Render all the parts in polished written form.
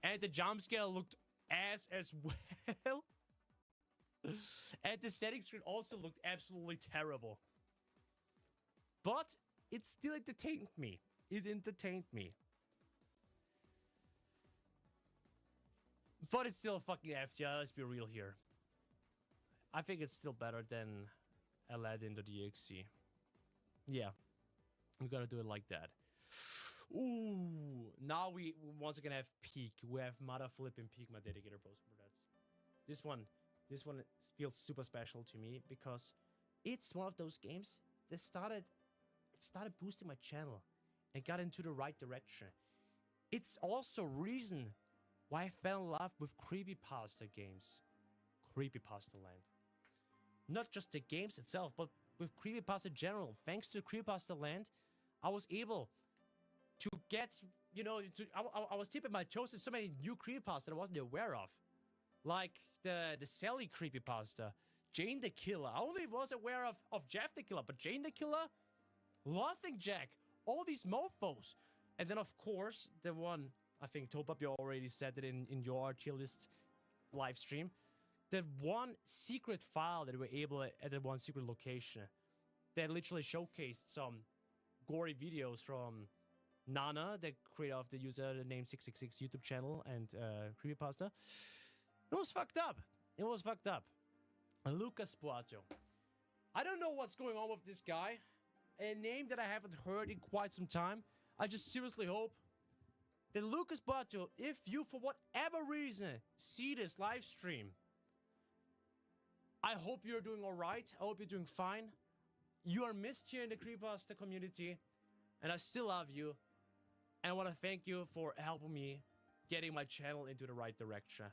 And the jump scare looked ass as well. And the static screen also looked absolutely terrible. But it still entertained me. It entertained me. But it's still a fucking FTI, let's be real here. I think it's still better than Aladdin.exe. Yeah. We gotta do it like that. Ooh. Now we once again have peak. We have mother flipping peak, my dedicator pros. This one feels super special to me because it's one of those games that started boosting my channel and got into the right direction. It's also reason why I fell in love with creepypasta games. Creepypasta land. Not just the games itself, but with creepypasta in general. Thanks to creepypasta land, I was able to get, you know, I was tipping my toes in so many new creepypasta that I wasn't aware of. Like the Sally creepypasta, Jane the Killer. I only was aware of Jeff the Killer, but Jane the Killer, Laughing Jack, all these mofos. And then of course, the one, I think Topap, you already said it in your tier list live stream. The one secret file that we were able at the one secret location that literally showcased some gory videos from Nana, the creator of the username 666 YouTube channel and creepypasta. It was fucked up. It was fucked up. Lucas Boato. I don't know what's going on with this guy. A name that I haven't heard in quite some time. I just seriously hope that Lucas Boato, if you for whatever reason see this live stream, I hope you're doing alright. I hope you're doing fine. You are missed here in the creepypasta community, and I still love you. And I want to thank you for helping me getting my channel into the right direction.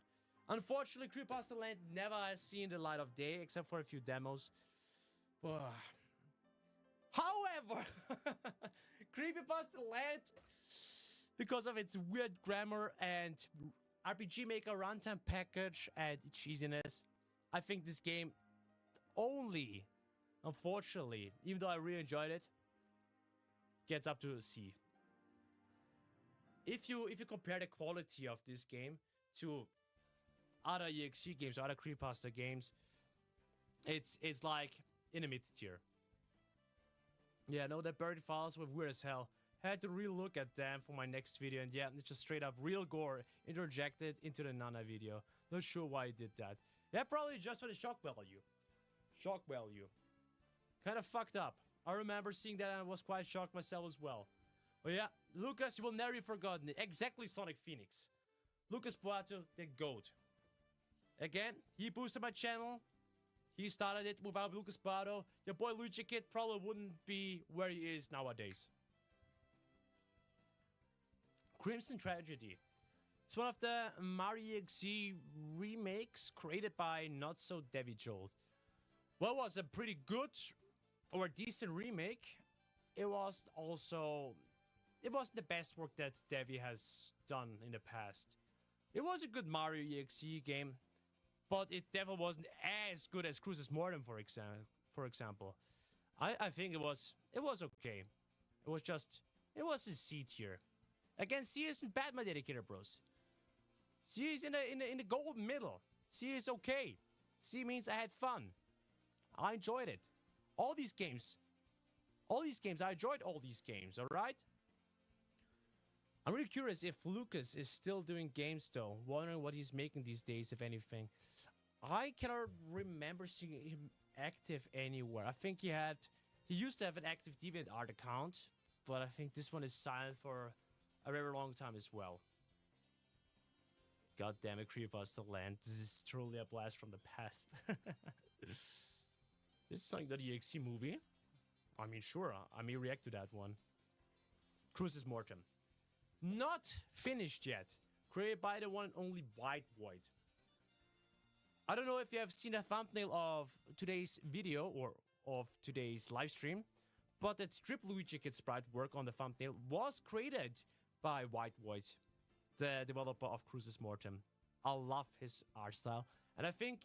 Unfortunately, creepypasta land never has seen the light of day, except for a few demos. However, creepypasta land, because of its weird grammar and RPG Maker runtime package and cheesiness, I think this game only, unfortunately, even though I really enjoyed it, gets up to a C. If you compare the quality of this game to other EXE games or other creepypasta games, it's like in the mid tier. Yeah, no, the buried files were weird as hell. Had to relook at them for my next video, and yeah, it's just straight up real gore interjected into the Nana video. Not sure why I did that. Yeah, probably just for the shock value. Shock value. Kind of fucked up. I remember seeing that and I was quite shocked myself as well. But yeah, Lucas, you will never be forgotten. Exactly Sonic Phoenix. Lucas Boato, the GOAT. Again, he boosted my channel. He started it without Lucas Boato. Your boy Luigi Kid probably wouldn't be where he is nowadays. Crimson Tragedy. It's one of the Mario EXE remakes created by Not So Devi Jolt. Well, it was a pretty good or a decent remake. It was also... It wasn't the best work that Devi has done in the past. It was a good Mario EXE game, but it definitely wasn't as good as Cruises Mortem, for example. I think it was okay. It was a C tier. Again, C isn't bad, my dedicator bros. C is in the golden middle. C is okay. C means I had fun. I enjoyed it. All these games, I enjoyed all these games, alright? I'm really curious if Lucas is still doing games though. Wondering what he's making these days, if anything. I cannot remember seeing him active anywhere. I think he He used to have an active DeviantArt account, but I think this one is silent for a very long time as well. God damn it, Creepypasta Land. This is truly a blast from the past. This is Sonic.exe movie. I mean, sure, I may react to that one. Crucis Mortem. Not finished yet. Created by the one and only White Void. I don't know if you have seen a thumbnail of today's video or of today's live stream, but that Strip Luigi Kid sprite work on the thumbnail was created by White Void, the developer of Crucis Mortem. I love his art style, and I think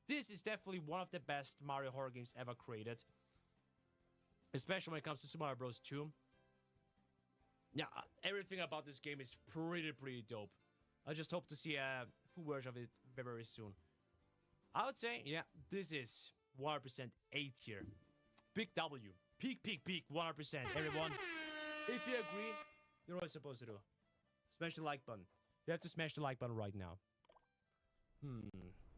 this is definitely one of the best Mario horror games ever created, especially when it comes to Super Mario Bros. 2. Yeah, everything about this game is pretty dope. I just hope to see a full version of it very soon. I would say, yeah, this is 100% A tier. Big W. Peak, 100%. Everyone, if you agree, you're what you're supposed to do. Smash the like button. You have to smash the like button right now.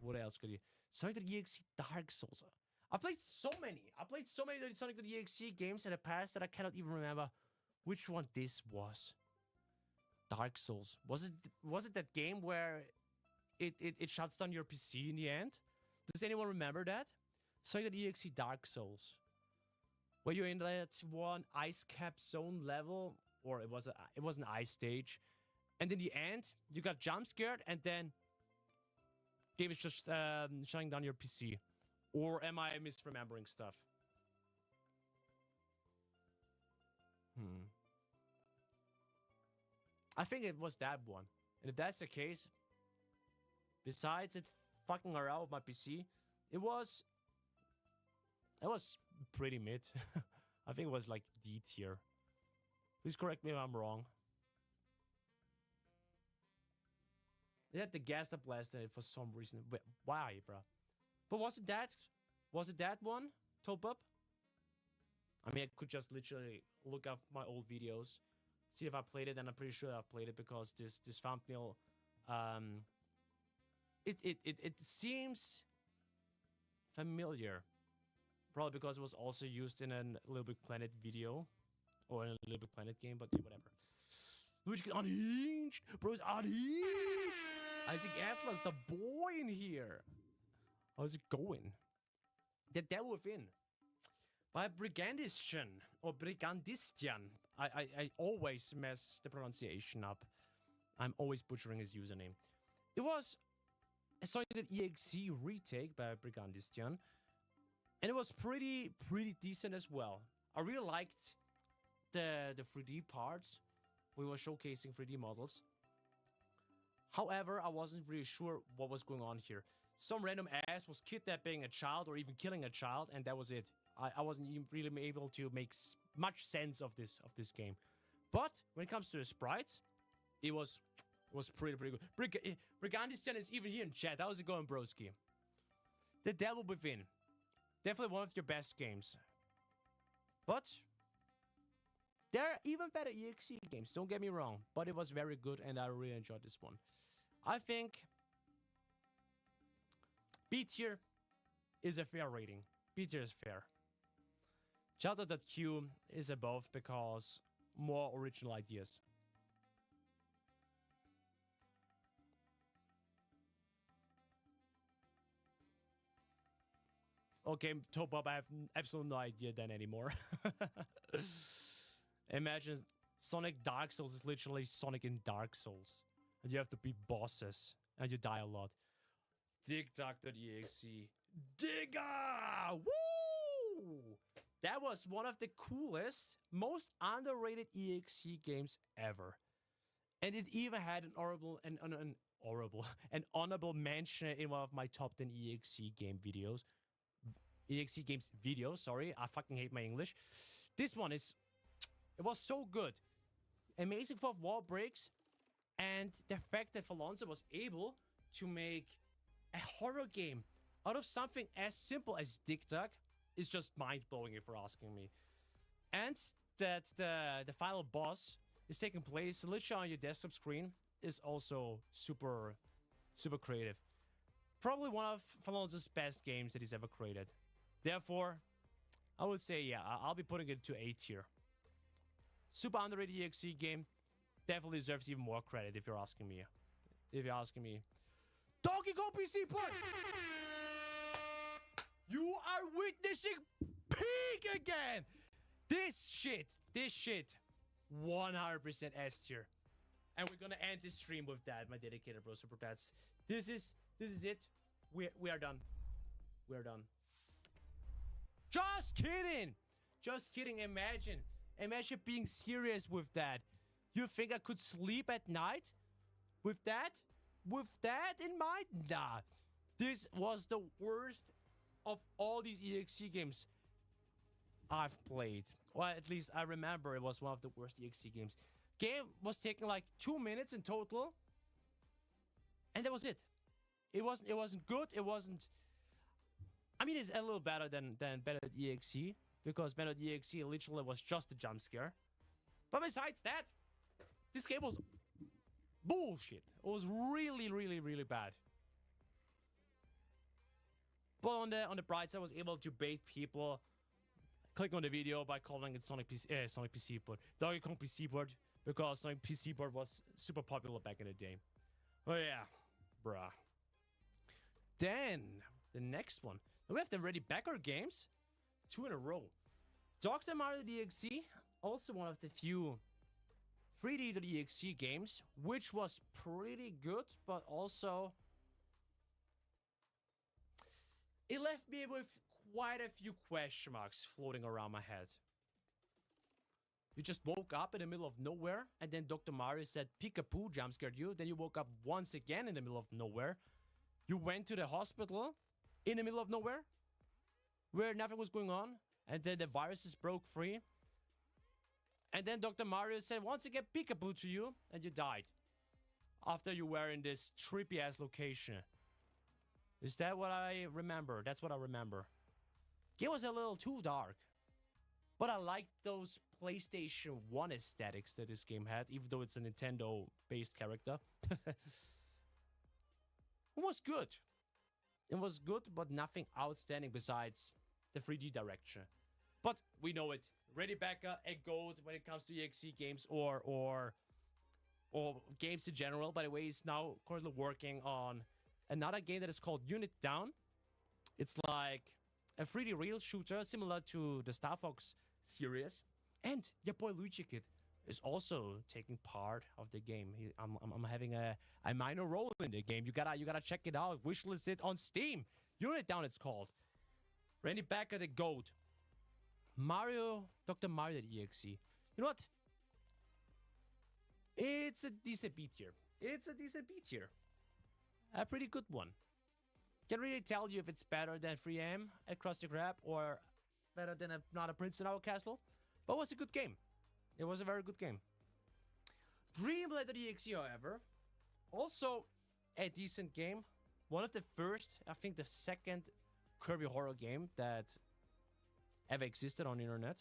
What else could you... Sonic.exe Dark Souls. I played so many. Sonic.exe games in the past that I cannot even remember which one this was. Dark Souls. Was it that game where it shuts down your PC in the end? Does anyone remember that? Sonic.exe Dark Souls. Where you're in that one ice cap zone level, or it was an ice stage, and in the end you got jump scared, and then game is just shutting down your PC. Or am I misremembering stuff? I think it was that one. And if that's the case, besides it fucking around with my PC, it was pretty mid. I think it was like D tier. Please correct me if I'm wrong. They had the gas that blasted it for some reason. Wait, why, bro? But was it that one? Top up? I mean, I could just literally look up my old videos, see if I played it, and I'm pretty sure I've played it because this thumbnail, it seems familiar. Probably because it was also used in a Little Big Planet video, or in a Little Big Planet game, but yeah, whatever. Luigi get unhinged, bros, unhinged. Isaac Atlas, the boy in here. How's it going? The Devil Within by Brigandistian or Brigandistian. I always mess the pronunciation up. I'm always butchering his username. It was a Sonic.exe retake by Brigandistian, and it was pretty decent as well. I really liked the 3D parts. We were showcasing 3D models. However, I wasn't really sure what was going on here. Some random ass was kidnapping a child or even killing a child, and that was it. I wasn't even really able to make much sense of this game. But when it comes to the sprites, it was pretty good. Brigandistian is even here in chat. How's it going, broski? The Devil Within. Definitely one of your best games. But there are even better EXE games, don't get me wrong. But it was very good, and I really enjoyed this one. I think B tier is a fair rating. B tier is fair. Chatter.q is above because more original ideas. Okay, Top Up, I have absolutely no idea then anymore. Imagine Sonic Dark Souls is literally Sonic in Dark Souls. And you have to beat bosses. And you die a lot. DigDuck.exe. Digga! Woo! That was one of the coolest, most underrated EXE games ever. And it even had an honorable mention in one of my top 10 EXE game videos. EXE games videos, sorry. I fucking hate my English. This one is... It was so good. Amazing for wall breaks. And the fact that Falonza was able to make a horror game out of something as simple as Dig Dug is just mind-blowing if you're asking me. And that the final boss is taking place literally on your desktop screen is also super creative. Probably one of Falonza's best games that he's ever created. Therefore, I would say, yeah, I'll be putting it to A tier. Super underrated EXE game. Definitely deserves even more credit if you're asking me. If you're asking me. Donkey Kong PC port! You are witnessing peak again! This shit, 100% S tier. And we're gonna end this stream with that, my dedicated bro super chats. This is it. We are done. We are done. Just kidding! Just kidding. Imagine being serious with that. You think I could sleep at night? With that? With that in mind? Nah. This was the worst of all these EXE games I've played. Well, at least I remember it was one of the worst EXE games. Game was taking like 2 minutes in total. And that was it. It wasn't good. It wasn't... I mean, it's a little better than Bennett EXE. Because Bennett EXE literally was just a jump scare. But besides that, this game was bullshit. It was really, really, really bad. But on the bright side, I was able to bait people click on the video by calling it Sonic PC port, Donkey Kong PC port, because Sonic PC port was super popular back in the day. Oh yeah, bruh. Then the next one. We have the Ready Backer games, 2 in a row. Dr. Mario DXC, also one of the few 3D.exe games, which was pretty good, but also it left me with quite a few question marks floating around my head. You just woke up in the middle of nowhere, and then Dr. Mario said Peekaboo jump scared you. Then you woke up once again in the middle of nowhere. You went to the hospital in the middle of nowhere, where nothing was going on, and then the viruses broke free. And then Dr. Mario said once again Peekaboo to you, and you died. After you were in this trippy-ass location. Is that what I remember? That's what I remember. Game was a little too dark. But I liked those PlayStation 1 aesthetics that this game had, even though it's a Nintendo-based character. It was good. It was good, but nothing outstanding besides the 3D direction. But we know it. Ready Backer, a GOAT when it comes to EXE games or games in general. By the way, he's now currently working on another game that is called Unit Down. It's like a 3D real shooter similar to the Star Fox series. And your boy Luigi Kid is also taking part of the game. I'm having a minor role in the game. You gotta check it out. Wishlist it on Steam. Unit Down it's called. Randy Backer the GOAT. Mario, Dr. Mario EXE. You know what? It's a decent B tier. It's a decent B tier. A pretty good one. Can't really tell you if it's better than 3M at Krusty Krab or better than Not a Prince in Our Castle. But it was a good game. It was a very good game. Dreamland EXE, however, also a decent game. One of the first, I think the second Kirby horror game that ever existed on the internet.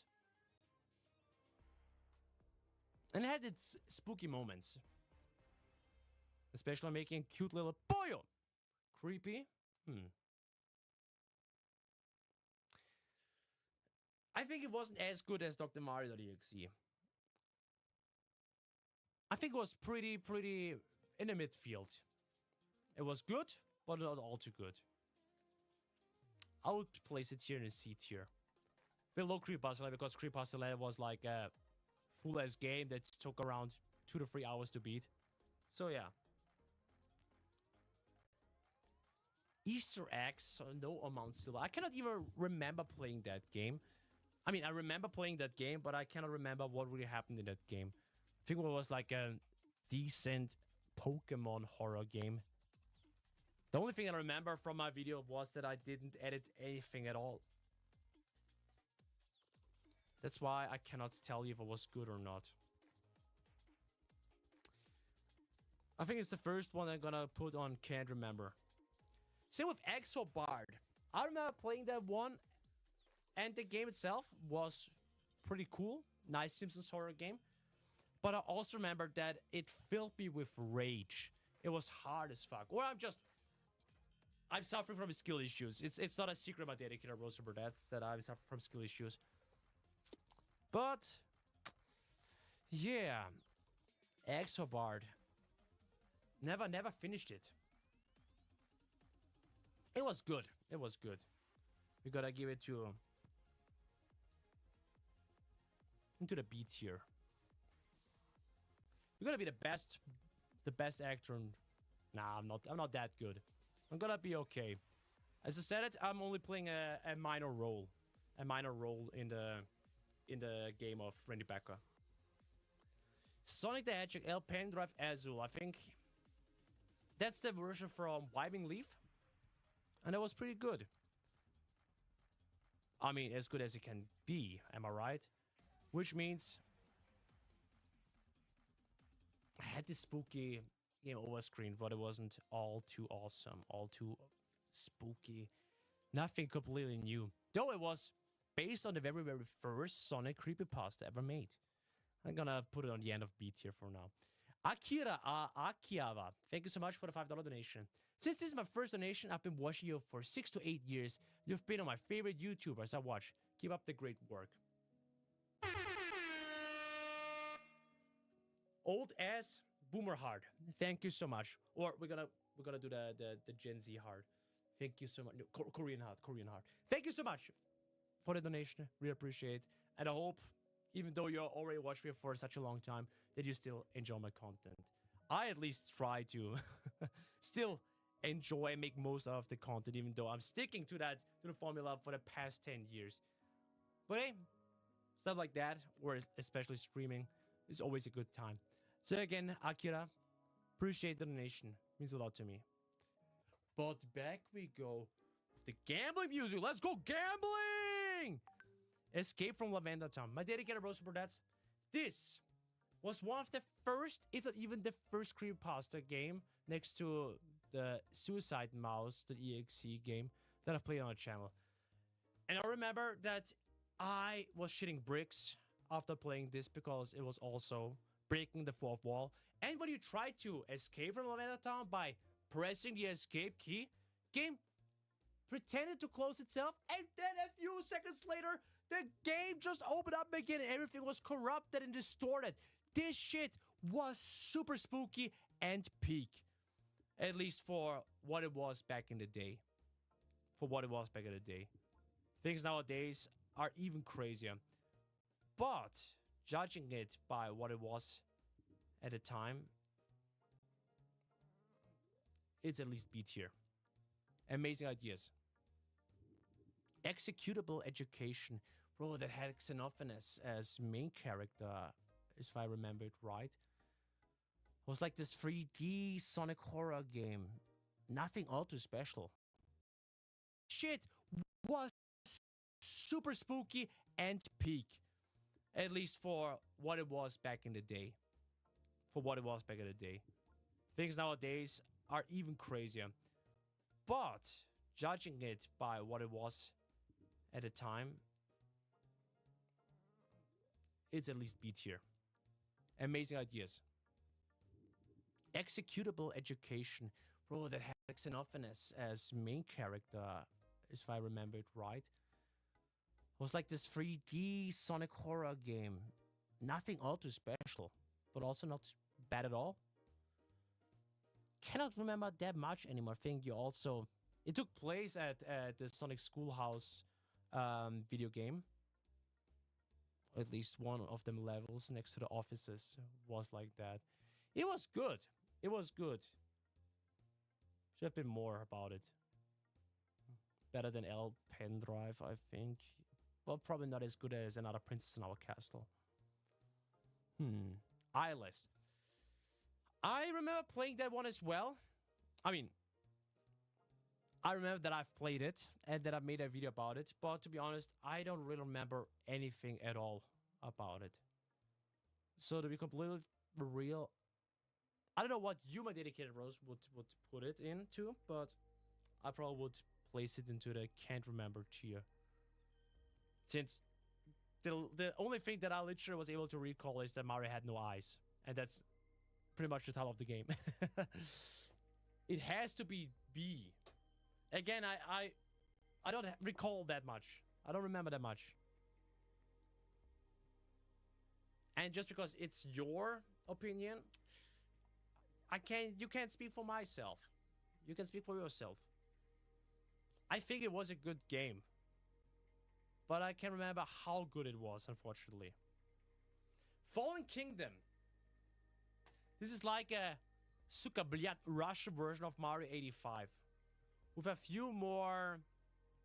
And it had its spooky moments. Especially making cute little boyo. Creepy. I think it wasn't as good as Dr. Mario.exe. I think it was pretty in the midfield. It was good, but not all too good. I would place it here in a C tier. Below Creepypasta because Creepypasta was like a full-ass game that took around 2 to 3 hours to beat. So yeah. Easter eggs, so no amount still. I cannot even remember playing that game. I mean, I remember playing that game, but I cannot remember what really happened in that game. I think it was like a decent Pokemon horror game. The only thing I remember from my video was that I didn't edit anything at all. That's why I cannot tell you if it was good or not. I think it's the first one I'm gonna put on Can't Remember. Same with Exo Bard. I remember playing that one, and the game itself was pretty cool. Nice Simpsons horror game. But I also remember that it filled me with rage. It was hard as fuck. Or I'm just I'm suffering from skill issues. It's not a secret about dedicated roaster Burdets that I'm suffering from skill issues. But yeah, Exobard. Never finished it. It was good. It was good. We gotta give it to into the B tier. You're gonna be the best actor. Nah, I'm not that good. I'm gonna be okay. As I said it, I'm only playing a minor role in the game of Randy Becker. Sonic the Hedgehog El Pendrive Azul. I think that's the version from Wiping Leaf, and it was pretty good. I mean, as good as it can be. Am I right? Which means I had this spooky game over screen, but it wasn't all too awesome, all too spooky. Nothing completely new. Though it was based on the very, very first Sonic creepypasta ever made. I'm gonna put it on the end of B tier for now. Akira Akiava, thank you so much for the $5 donation. Since this is my first donation, I've been watching you for 6 to 8 years. You've been on my favorite YouTubers I watch. Keep up the great work. Old ass boomer hard. Thank you so much. Or we're gonna do the Gen Z hard. Thank you so much. No, Korean hard. Thank you so much for the donation. Really appreciate. And I hope, even though you already watched me for such a long time, that you still enjoy my content. I at least try to still enjoy and make most of the content, even though I'm sticking to the formula for the past 10 years. But hey, stuff like that, or especially streaming, is always a good time. So again, Akira, appreciate the donation. Means a lot to me. But back we go with the gambling music. Let's go gambling! Escape from Lavender Town. My dedicated roaster Burdets. This was one of the first, if not even the first creepypasta game next to the Suicide Mouse, the EXE game that I played on the channel. And I remember that I was shitting bricks after playing this because it was also breaking the fourth wall. And when you try to escape from Lavender Town by pressing the escape key, game pretended to close itself, and then a few seconds later, the game just opened up again and everything was corrupted and distorted. This shit was super spooky and peak. At least for what it was back in the day. Things nowadays are even crazier. But judging it by what it was at the time, it's at least B tier. Amazing ideas. Executable education. Bro, that had Xenophanes as main character, if I remember it right. It was like this 3D Sonic horror game. Nothing all too special. Shit was super spooky and peak. At least for what it was back in the day. Things nowadays are even crazier. But judging it by what it was at the time, it's at least B tier. Amazing ideas. Executable education. Bro, that had Xenophanes as main character, if I remember it right. It was like this 3D Sonic horror game. Nothing all too special, but also not bad at all. Cannot remember that much anymore. I think it took place at the Sonic Schoolhouse video game. At least one of them levels next to the offices was like that. It was good. Should have been more about it. Better than El Pendrive, I think. Well, probably not as good as Another Princess in Our Castle. IRL5. I remember playing that one as well. I mean, I remember that I've played it and that I made a video about it. But to be honest, I don't really remember anything at all about it. So to be completely real, I don't know what you, my dedicated Rose, would put it into, but I probably would place it into the can't remember tier. Since the only thing that I literally was able to recall is that Mario had no eyes. And that's pretty much the title of the game. It has to be B. Again, I don't recall that much. I don't remember that much. And just because it's your opinion, you can't speak for myself. You can speak for yourself. I think it was a good game. But I can't remember how good it was, unfortunately. Fallen Kingdom. This is like a Sukabliat Russian version of Mario 85. With a few more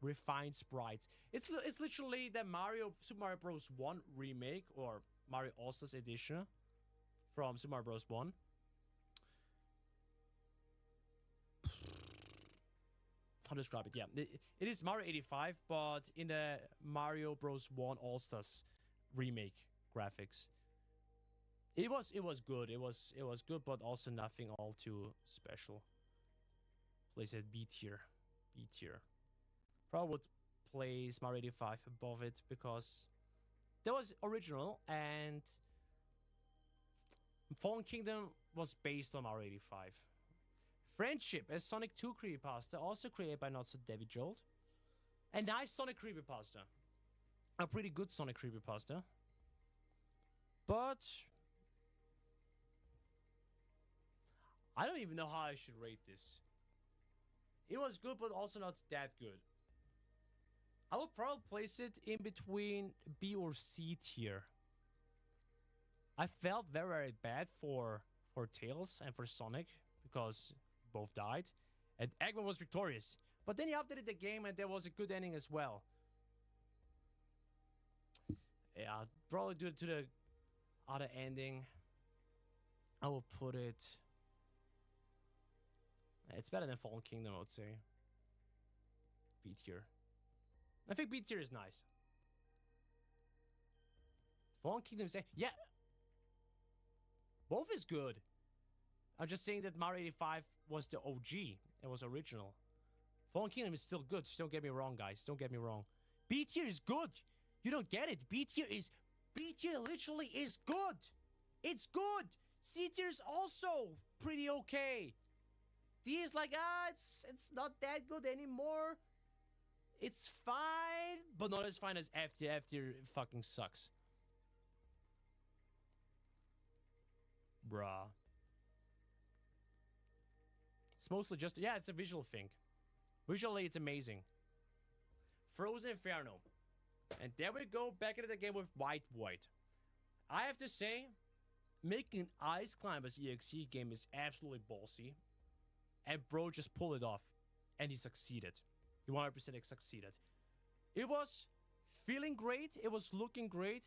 refined sprites. It's literally the Super Mario Bros. 1 remake, or Mario All-Stars edition from Super Mario Bros. 1. How to describe it? Yeah, it is Mario 85, but in the Mario Bros. 1 All-Stars remake graphics. It was good. It was good, but also nothing all too special. Place it B tier. B tier. Probably would place Mario 85 above it because that was original, and Fallen Kingdom was based on Mario 85. Friendship, a Sonic 2 creepypasta, also created by Not So David Jolt. A nice Sonic creepypasta. A pretty good Sonic creepypasta. But I don't even know how I should rate this. It was good, but also not that good. I would probably place it in between B or C tier. I felt very, very bad for Tails and for Sonic because both died. And Eggman was victorious. But then he updated the game and there was a good ending as well. Yeah, I'll probably do it to the other ending. I will put it... It's better than Fallen Kingdom, I would say. B tier. I think B tier is nice. Fallen Kingdom is... Yeah! Both is good. I'm just saying that Mario 85 was the OG. It was original. Fallen Kingdom is still good. Don't get me wrong, guys. Don't get me wrong. B tier is good. You don't get it. B tier literally is good. It's good. C tier is also pretty okay. D is like, it's not that good anymore. It's fine, but not as fine as F tier. F tier fucking sucks. Bruh. It's mostly just, yeah, it's a visual thing. Visually, it's amazing. Frozen Inferno. And there we go, back into the game with White. I have to say, making an Ice Climbers EXE game is absolutely ballsy. And bro just pulled it off. And he succeeded. He 100% succeeded. It was feeling great. It was looking great.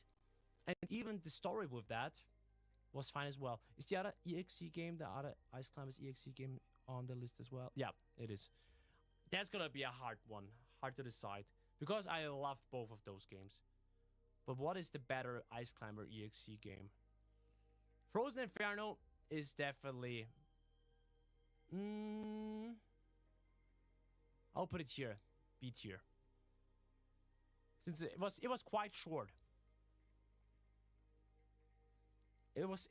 And even the story with that was fine as well. Is the other EXE game, the other Ice Climbers EXE game on the list as well? Yeah, it is. That's gonna be a hard one. Hard to decide. Because I loved both of those games. But what is the better Ice Climber EXE game? Frozen Inferno is definitely... I'll put it here. B tier. Since it was quite short. It was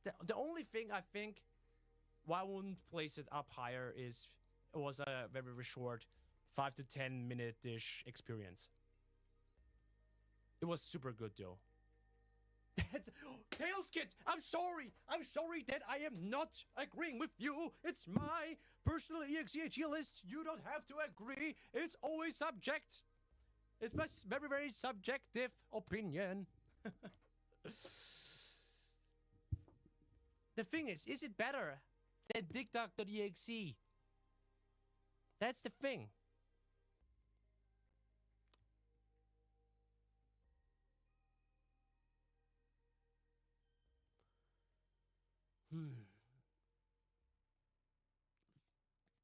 the only thing I think why I wouldn't place it up higher is it was a very, very short 5 to 10 minute-ish experience. It was super good though. Tails Kid, I'm sorry that I am not agreeing with you. It's my personal EXE list. You don't have to agree. It's always subject. It's my very, very subjective opinion. The thing is it better than DigDuck.exe? That's the thing.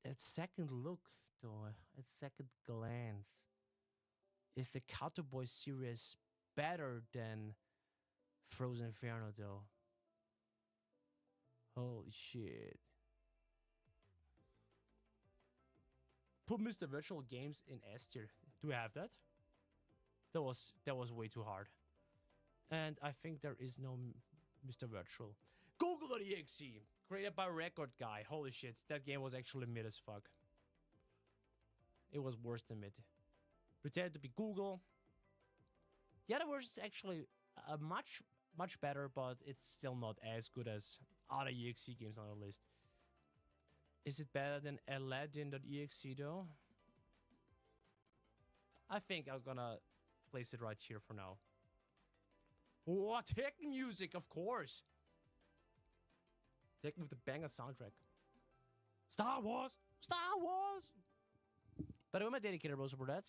At second look, though, at second glance, is the Cowboy series better than Frozen Inferno, though? Holy shit. Put Mr. Virtual Games in S tier. Do we have that? That was way too hard. And I think there is no Mr. Virtual. Google.exe, created by Record Guy. Holy shit, that game was actually mid as fuck. it was worse than mid. Pretended to be Google. The other version is actually much better, but it's still not as good as other EXE games on the list. Is it better than Aladdin.exe though? I think I'm gonna place it right here for now. Oh, tech music, of course. Tech with the banger soundtrack. Star Wars! Star Wars! By the way, my dedicated bros for that.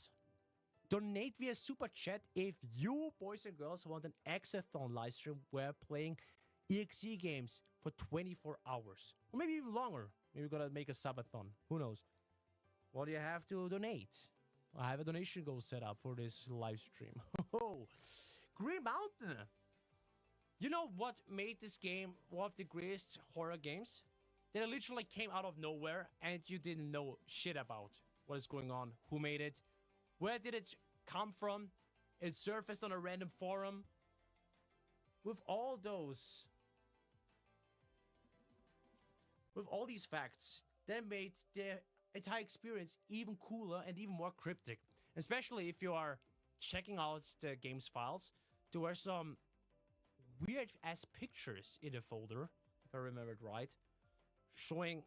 Donate via super chat if you boys and girls want an Exathon live stream where playing EXE games for 24 hours. Or maybe even longer. Maybe we're gonna make a subathon. Who knows? Well, you have to donate. I have a donation goal set up for this live stream. Oh, Green Mountain. You know what made this game one of the greatest horror games? That it literally came out of nowhere and you didn't know shit about what is going on, who made it, where did it come from? It surfaced on a random forum. With all these facts, that made the entire experience even cooler and even more cryptic. Especially if you are checking out the game's files, there were some weird ass pictures in the folder, if I remember it right, showing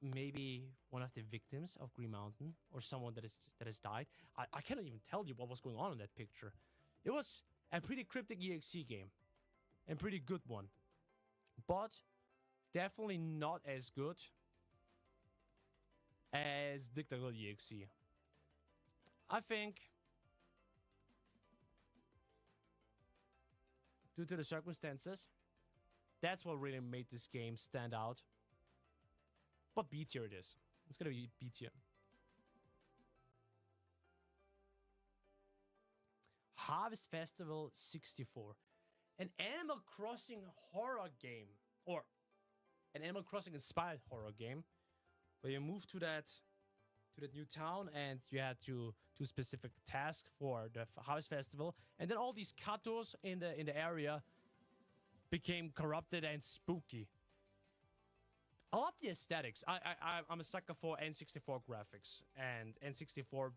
maybe one of the victims of Green Mountain or someone that has died. I cannot even tell you what was going on in that picture. It was a pretty cryptic EXE game and pretty good one, but definitely not as good as Dictator.exe. I think due to the circumstances, that's what really made this game stand out. But B tier it is. It's gonna be B tier. Harvest Festival 64. An Animal Crossing horror game. Or an Animal Crossing inspired horror game. Where you move to that new town and you had to do specific tasks for the Harvest Festival. And then all these katos in the area became corrupted and spooky. I love the aesthetics. I'm a sucker for N64 graphics and N64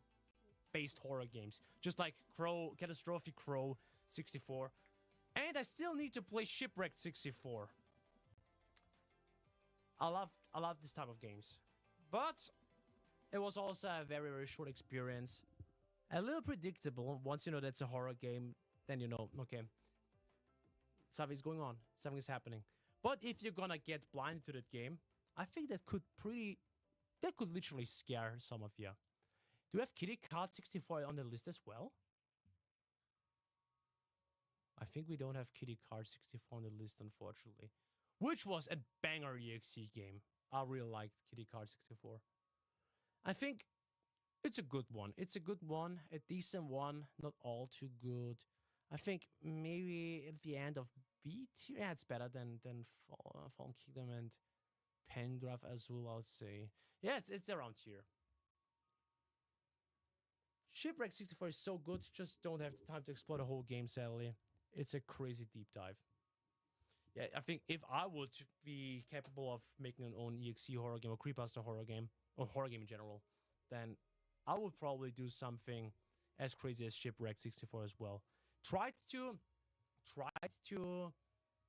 based horror games, just like Catastrophic Crow 64. And I still need to play Shipwrecked 64. I love this type of games, but it was also a very short experience. A little predictable. Once you know that's a horror game, then you know, okay, something's going on, something's happening. But if you're gonna get blinded to that game, I think that could literally scare some of you. Do you have Kitty Card 64 on the list as well? I think we don't have Kitty Card 64 on the list, unfortunately. Which was a banger EXE game. I really liked Kitty Card 64. I think it's a good one. It's a good one, a decent one, not all too good. I think maybe at the end of B tier, yeah, it's better than Fallen Kingdom and Pendrath Azul, I would say. Yeah, it's around here. Shipwreck 64 is so good, just don't have the time to explore the whole game, sadly. It's a crazy deep dive. Yeah, I think if I would be capable of making an own EXE horror game or creepypasta horror game, or horror game in general, then I would probably do something as crazy as Shipwreck 64 as well. Tried to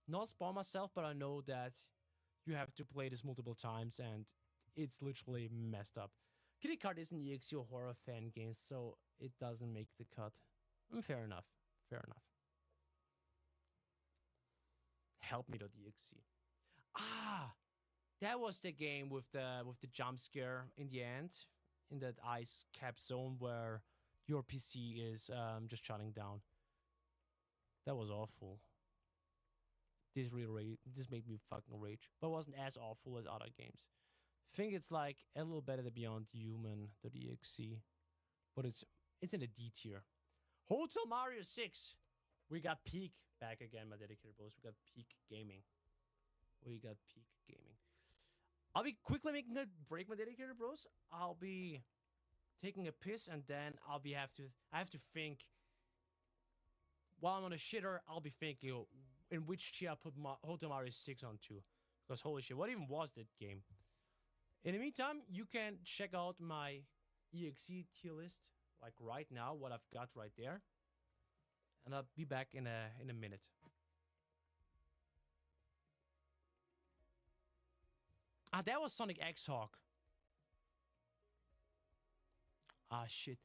not spawn myself, but I know that you have to play this multiple times and it's literally messed up. Kitty Card is an EXE horror fan game, so it doesn't make the cut. Fair enough. Fair enough. Help me.exe. Ah, that was the game with the jump scare in the end, in that ice cap zone where your PC is just shutting down. That was awful. This made me fucking rage, but it wasn't as awful as other games. I think it's like a little better than Beyond Human.exe, but it's in the D tier. Hotel Mario 6. We got Peak back again, my dedicated bros. We got Peak Gaming. I'll be quickly making a break, my dedicated bros. I'll be taking a piss and then I have to think. While I'm on a shitter, I'll be thinking in which tier I put Hotel Mario 6 onto. Because holy shit, what even was that game? In the meantime, you can check out my EXE tier list, like right now, what I've got right there. And I'll be back in a minute. Ah, that was Sonic X Hawk. Ah, shit.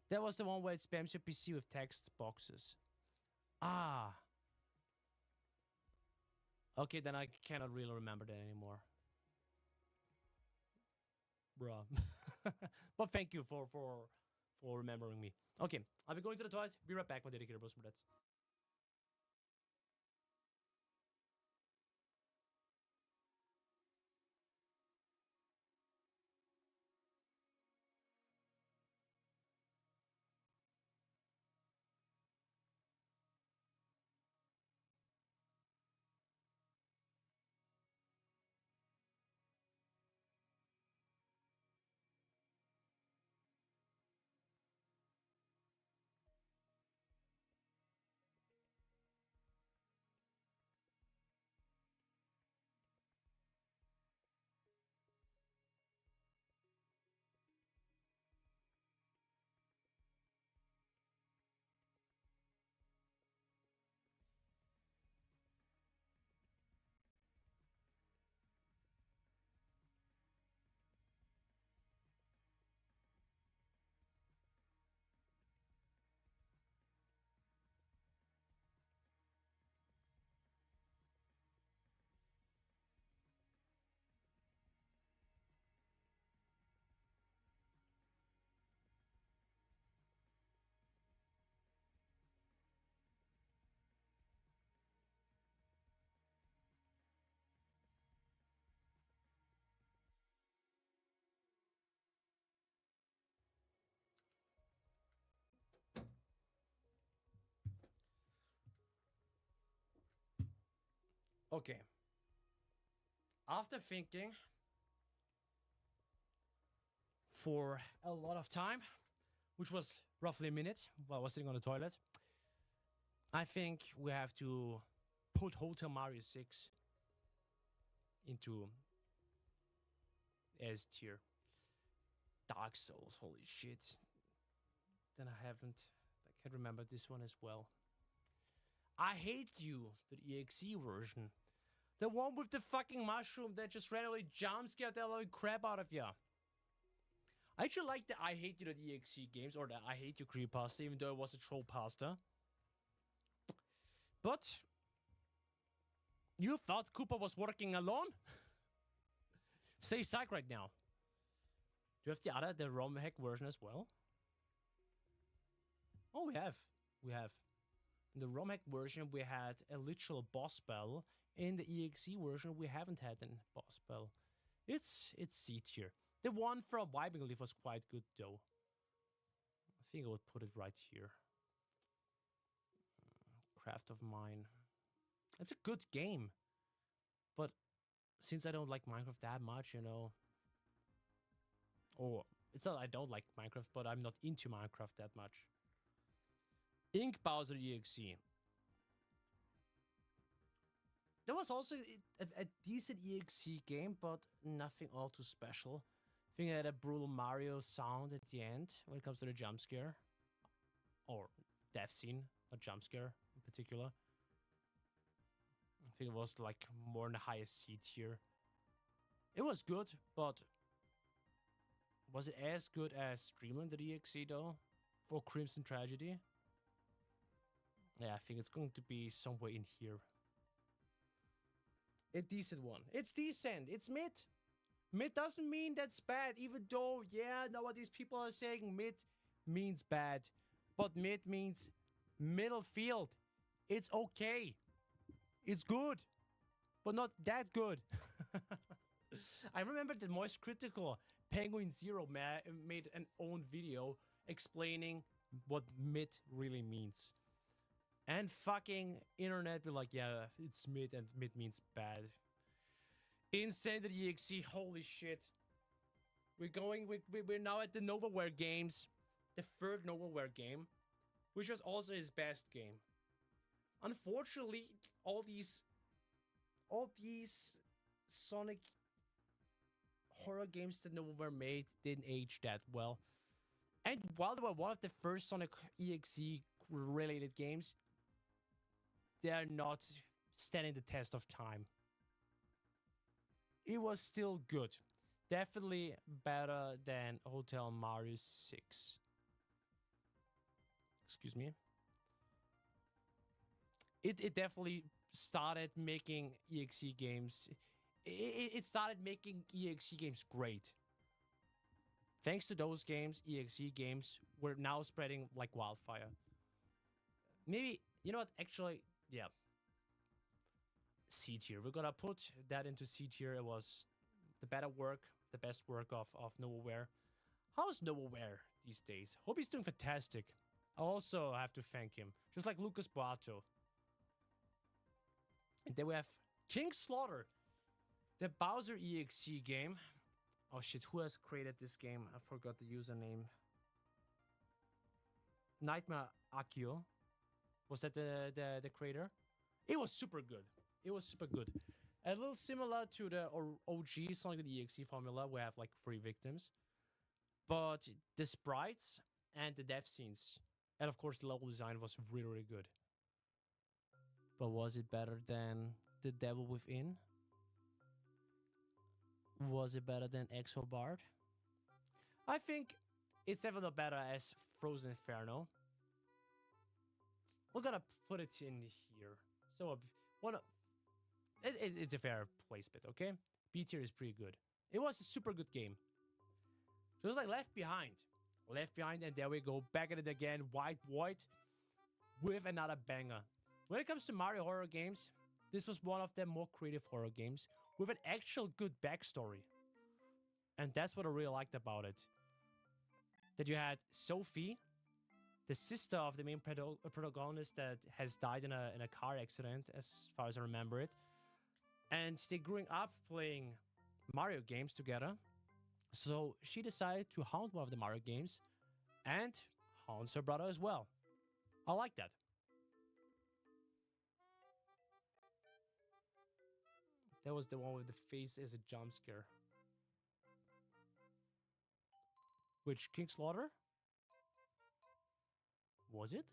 That was the one where it spams your PC with text boxes. Ah. Okay, then I cannot really remember that anymore. Bruh. But thank you for remembering me. Okay, I'll be going to the toilet. Be right back, my dedicated bros. Okay. After thinking for a lot of time, which was roughly a minute while I was sitting on the toilet, I think we have to put Hotel Mario 6 into S tier. Dark Souls, holy shit. Then I can't remember this one as well. I Hate You, the EXE version. The one with the fucking mushroom that just randomly jump scared the living crap out of you. I actually like the I Hate You, the EXE games, or the I Hate You creepypasta, even though it was a troll pasta. But you thought Koopa was working alone? Say psych right now. Do you have the ROM hack version as well? Oh, we have. We have. In the ROM hack version, we had a literal boss battle. In the EXE version, we haven't had a boss battle. It's C tier. The one from Vibing Leaf was quite good, though. I think I would put it right here. Craft of Mine. It's a good game. But since I don't like Minecraft that much, you know... Or, it's not I don't like Minecraft, but I'm not into Minecraft that much. Ink Bowser EXE. There was also a decent EXE game, but nothing all too special. I think it had a brutal Mario sound at the end when it comes to the jump scare. Or death scene, not jump scare in particular. I think it was like more in the highest C tier. It was good, but was it as good as Dreamland the EXE though? For Crimson Tragedy? Yeah, I think it's going to be somewhere in here. A decent one. It's decent. It's mid. Mid doesn't mean that's bad, even though, yeah, nowadays people are saying mid means bad. But mid means middle field. It's okay. It's good. But not that good. I remember that Moist Critical Penguin Zero made an own video explaining what mid really means. And fucking internet be like, yeah, it's mid and mid means bad. Insanity EXE, holy shit. We're now at the Novaware games. The third Novaware game. Which was also his best game. Unfortunately, all these Sonic horror games that were made didn't age that well. And while they were one of the first Sonic EXE related games, they are not standing the test of time. It was still good. Definitely better than Hotel Mario 6. Excuse me. It definitely started making EXE games. It started making EXE games great. Thanks to those games, EXE games were now spreading like wildfire. Maybe, you know what, actually, yeah. C tier. We're gonna put that into C tier. It was the better work, the best work of Novaware. How's Novaware these days? Hope he's doing fantastic. I also have to thank him, just like Lucas Boato. And then we have King Slaughter, the Bowser EXE game. Oh shit, who has created this game? I forgot the username. Nightmare Akio. Was that the creator? It was super good. It was super good. A little similar to the OG Sonic the EXE formula. We have like 3 victims. But the sprites and the death scenes, and of course the level design was really, really good. But was it better than The Devil Within? Was it better than Exobard? I think it's definitely better as Frozen Inferno. We're gonna put it in here. So it's a fair placement, okay? B tier is pretty good. It was a super good game. So it was like Left Behind. Left Behind, and there we go. Back at it again. White Void with another banger. When it comes to Mario horror games, this was one of the more creative horror games with an actual good backstory. And that's what I really liked about it. That you had Sophie, the sister of the main protagonist that has died in a car accident, as far as I remember it. And they growing up playing Mario games together. So she decided to haunt one of the Mario games and haunts her brother as well. I like that. That was the one with the face as a jump scare. Which, King Slaughter? Was it?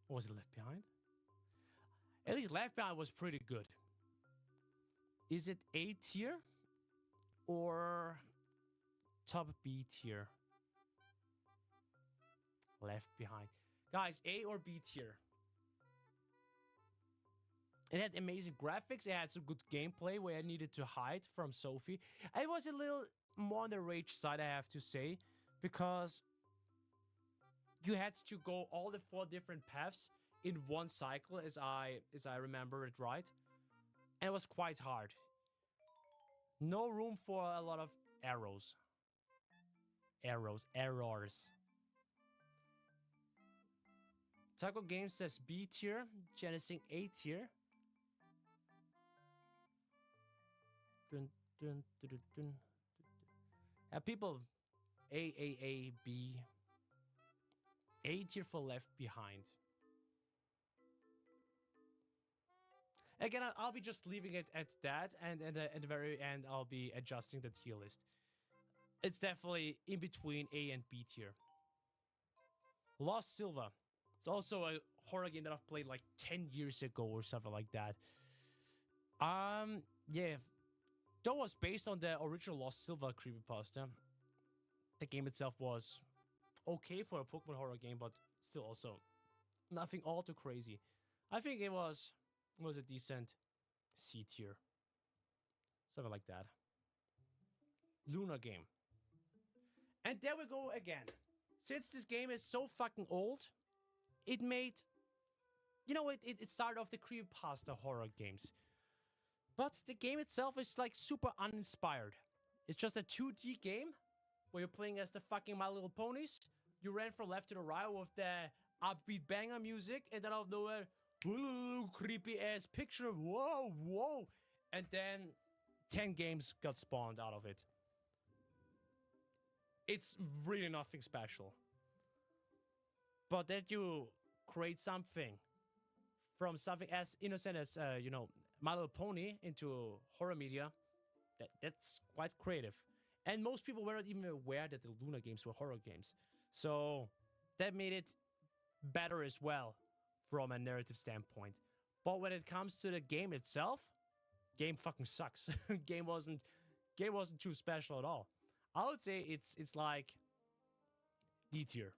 Or was it Left Behind? At least Left Behind was pretty good. Is it A tier or top B tier? Left Behind. Guys, A or B tier? It had amazing graphics. It had some good gameplay where I needed to hide from Sophie. It was a little more on the rage side, I have to say, because you had to go all the 4 different paths in one cycle, as I remember it right. And it was quite hard. No room for a lot of errors. Errors. Taco Games says B tier, Genesing A tier. Dun, dun, dun, dun, dun. People A, B. A tier for Left Behind. Again, I'll be just leaving it at that, and at the very end, I'll be adjusting the tier list. It's definitely in between A and B tier. Lost Silver. It's also a horror game that I've played like 10 years ago or something like that. Yeah. That was based on the original Lost Silver creepypasta. The game itself was okay for a Pokemon horror game, but still also nothing all too crazy. I think it was a decent C tier. Something like that. Luna game. And there we go again. Since this game is so fucking old, it made... You know, it started off the creepypasta horror games. But the game itself is like super uninspired. It's just a 2D game where you're playing as the fucking My Little Ponies. You ran from left to the right with the upbeat banger music, and then out of nowhere, whoa, creepy ass picture. Whoa, whoa. And then 10 games got spawned out of it. It's really nothing special. But that you create something from something as innocent as, you know, My Little Pony into horror media, That's quite creative. And most people weren't even aware that the Luna games were horror games. So that made it better as well from a narrative standpoint. But when it comes to the game itself, game fucking sucks. game wasn't too special at all. I would say it's like D tier.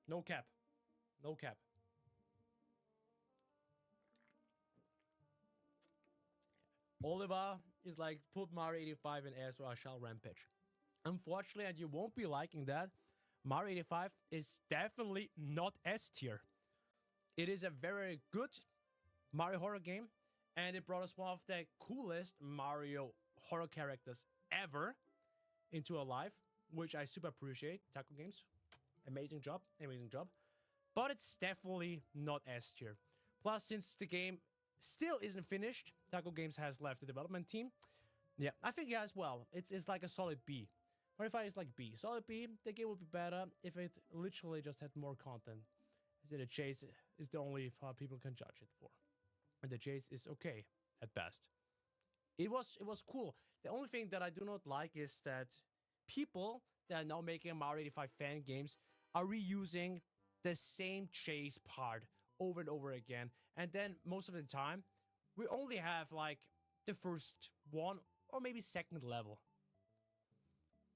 No cap. No cap. Oliver is like, put Mario 85 in S or I shall rampage. Unfortunately, and you won't be liking that, Mario 85 is definitely not S tier. It is a very good Mario horror game, and it brought us one of the coolest Mario horror characters ever into our life, which I super appreciate. Taco Games, amazing job, amazing job. But it's definitely not S tier. Plus, since the game still isn't finished, Taco Games has left the development team. Yeah, I think yeah as well. It's like a solid B. Mario 85 is like B. Solid B, the game would be better if it literally just had more content. The chase is the only part people can judge it for. And the chase is okay at best. It was cool. The only thing that I do not like is that people that are now making Mario 85 fan games are reusing the same chase part over and over again. And then most of the time, we only have like the first one or maybe second level.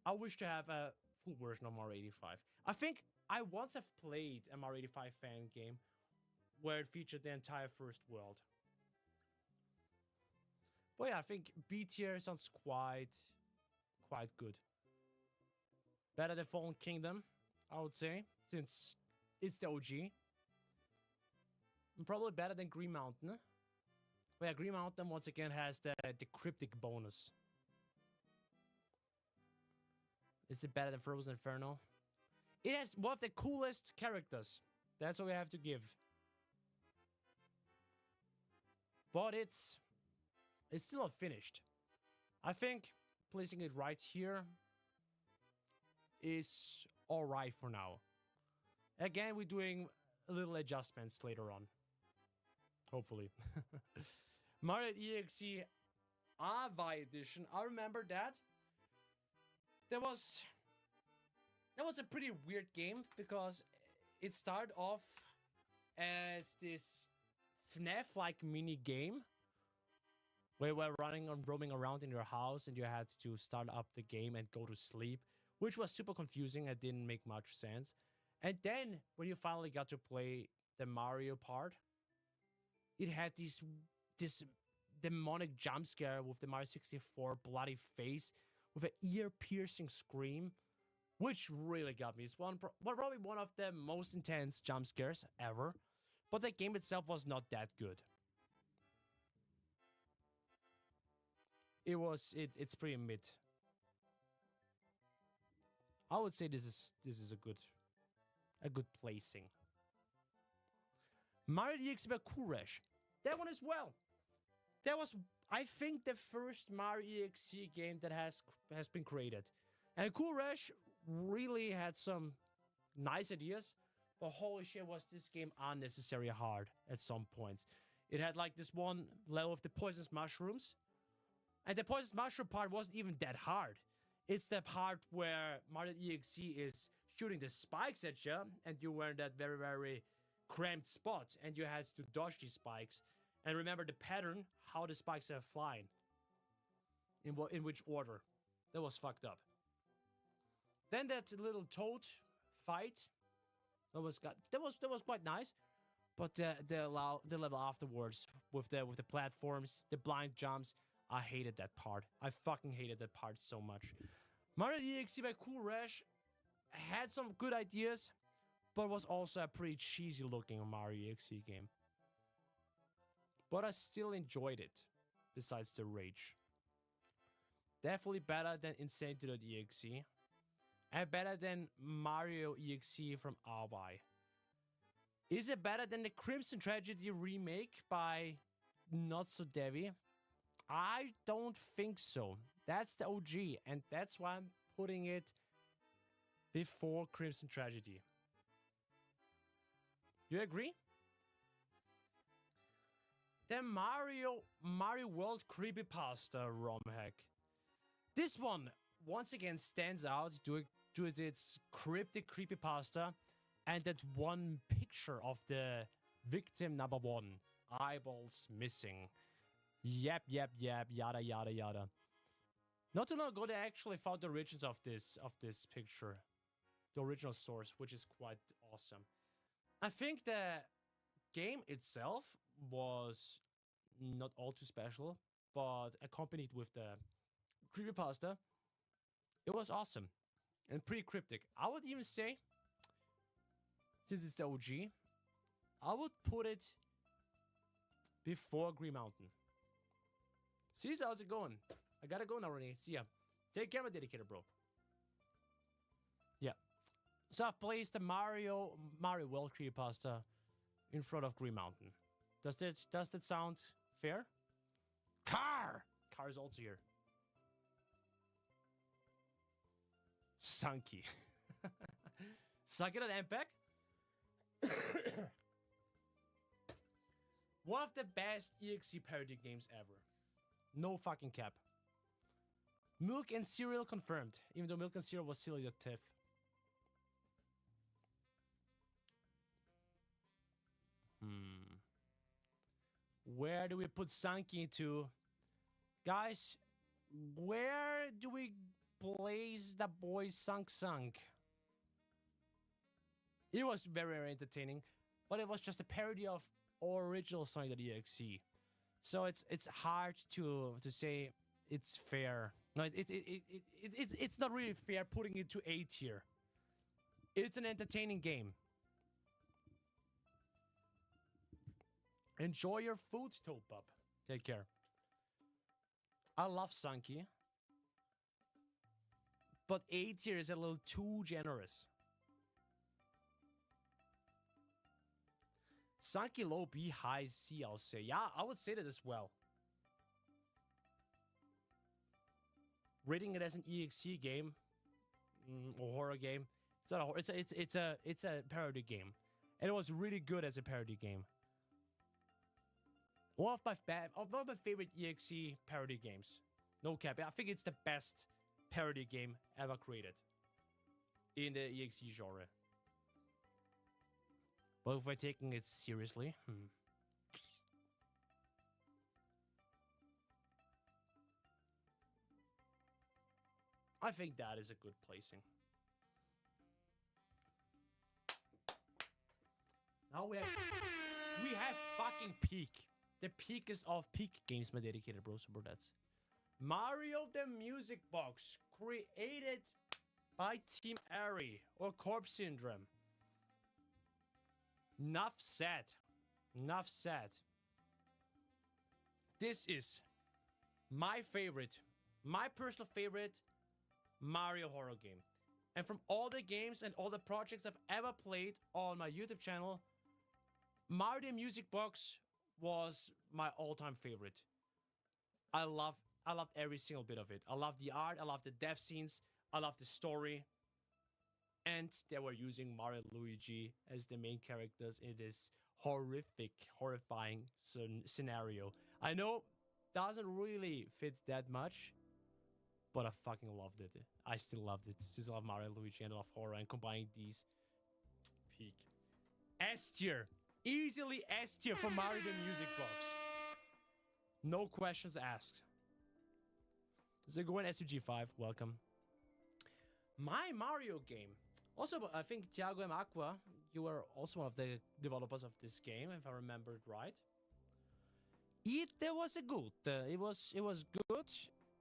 I wish to have a full version of Mario 85. I think I once have played a Mario 85 fan game where it featured the entire first world. But yeah, I think B tier sounds quite good. Better than Fallen Kingdom, I would say, since it's the OG. And probably better than Green Mountain. But yeah, Green Mountain once again has the cryptic bonus. Is it better than Frozen Inferno? It has one of the coolest characters. That's what we have to give. But it's still not finished. I think placing it right here is alright for now. Again, we're doing a little adjustments later on. Hopefully. Mario EXE Avi Edition. I remember that. That was a pretty weird game because it started off as this FNAF-like mini game where you were roaming around in your house and you had to start up the game and go to sleep, which was super confusing and didn't make much sense. And then when you finally got to play the Mario part, it had this demonic jump scare with the Mario 64 bloody face with an ear-piercing scream, which really got me. It's probably one of the most intense jump scares ever, but the game itself was not that good. It's pretty mid. I would say this is a good placing. Mario DX Cool Rush. That one as well. That was, I think, the first Mario EXE game that has been created. And Cool Rush really had some nice ideas, but holy shit was this game unnecessarily hard at some points. It had like this one level of the poisonous mushrooms, and the poisonous mushroom part wasn't even that hard. It's the part where Mario EXE is shooting the spikes at you, and you were in that very, very cramped spot, and you had to dodge these spikes. And remember the pattern, how the spikes are flying. In which order. That was fucked up. Then that little toad fight, that was quite nice. But the level afterwards with the platforms, the blind jumps, I hated that part. I fucking hated that part so much. Mario EXE by Cool Rush had some good ideas, but was also a pretty cheesy looking Mario EXE game. But I still enjoyed it, besides the rage. Definitely better than Insanity.exe, and better than Mario EXE from Avi. Is it better than the Crimson Tragedy remake by Not So Devi? I don't think so. That's the OG, and that's why I'm putting it before Crimson Tragedy. You agree? The Mario World creepypasta ROM hack. This one once again stands out due to its cryptic creepypasta and that one picture of the victim number one, eyeballs missing. Yep, yada yada yada. Not too long ago, they actually found the origins of this picture, the original source, which is quite awesome. I think the game itself was not all too special, but accompanied with the creepypasta, it was awesome and pretty cryptic. I would even say, since it's the OG, I would put it before Green Mountain. See, how's it going? I gotta go now, Renee. See ya. Take care, my dedicated bro. Yeah. So I've placed the Mario World creepypasta in front of Green Mountain. Does that sound fair? Car is also here. Sunky. Suck it at Ampeg. One of the best EXE parody games ever. No fucking cap. Milk and cereal confirmed, even though milk and cereal was silly at TIFF. Where do we put Sunky into? Guys, where do we place the boy Sunk? It was very, very entertaining, but it was just a parody of original Sonic.exe. So it's hard to say it's fair. No, it's not really fair putting it to A tier. It's an entertaining game. Enjoy your food, Toepup. Take care. I love Sunky, but A tier is a little too generous. Sunky low, B high, C, I'll say. Yeah, I would say that as well. Rating it as an EXE game or horror game. It's not a horror. It's a parody game, and it was really good as a parody game. One of my favorite EXE parody games. No cap. I think it's the best parody game ever created in the EXE genre. But if we're taking it seriously, I think that is a good placing. Now we have fucking peak. The peakest of peak games, my dedicated bros and brodettes. Mario the Music Box, created by Team Ari or Corpse Syndrome. Enough said. Enough said. This is my favorite, my personal favorite Mario horror game. And from all the games and all the projects I've ever played on my YouTube channel, Mario the Music Box was my all-time favorite. I loved every single bit of it. I loved the art, I loved the death scenes, I loved the story. And they were using Mario and Luigi as the main characters in this horrifying scenario. I know doesn't really fit that much, but I fucking loved it. I still loved it. Still love Mario and Luigi and I love horror, and combining these, peak. S tier. Easily S tier for Mario the Music Box. No questions asked. Zagoen SUG5, welcome. My Mario game. Also, I think Thiago and Aqua, you were also one of the developers of this game, if I remembered right. It was good.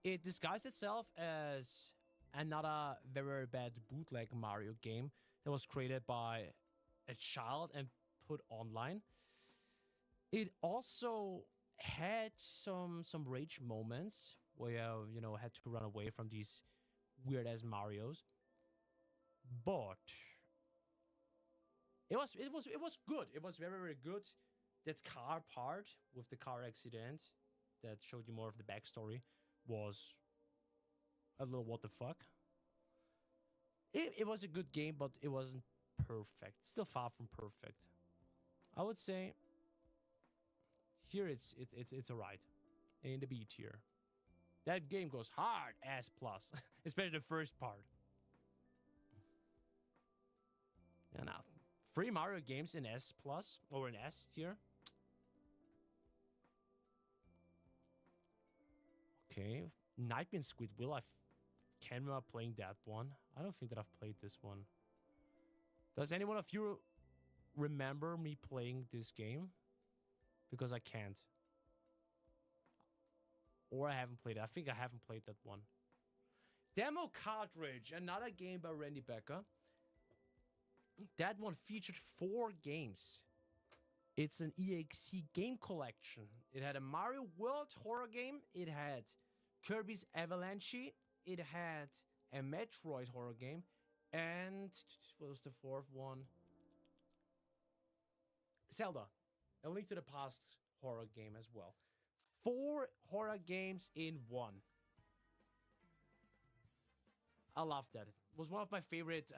It disguised itself as another very bad bootleg Mario game that was created by a child and put online. It also had some rage moments where you had to run away from these weird ass Marios. But it was good. It was very, very good. That car part with the car accident that showed you more of the backstory was a little what the fuck. It was a good game, but it wasn't perfect. Still far from perfect. I would say Here it's alright. In the B tier. That game goes hard S plus, especially the first part. And now, 3 Mario games in S plus or in S tier. Okay, Nightmare Squid Will. I can't remember playing that one. I don't think that I've played this one. Does anyone of you remember me playing this game? Because I can't. Or I haven't played it. I think I haven't played that one. Demo Cartridge. Another game by Randy Becker. That one featured 4 games. It's an EXE game collection. It had a Mario World horror game. It had Kirby's Avalanche. It had a Metroid horror game. And what was the 4th one? Zelda. A Link to the Past horror game as well. 4 horror games in one. I love that. It was one of my favorite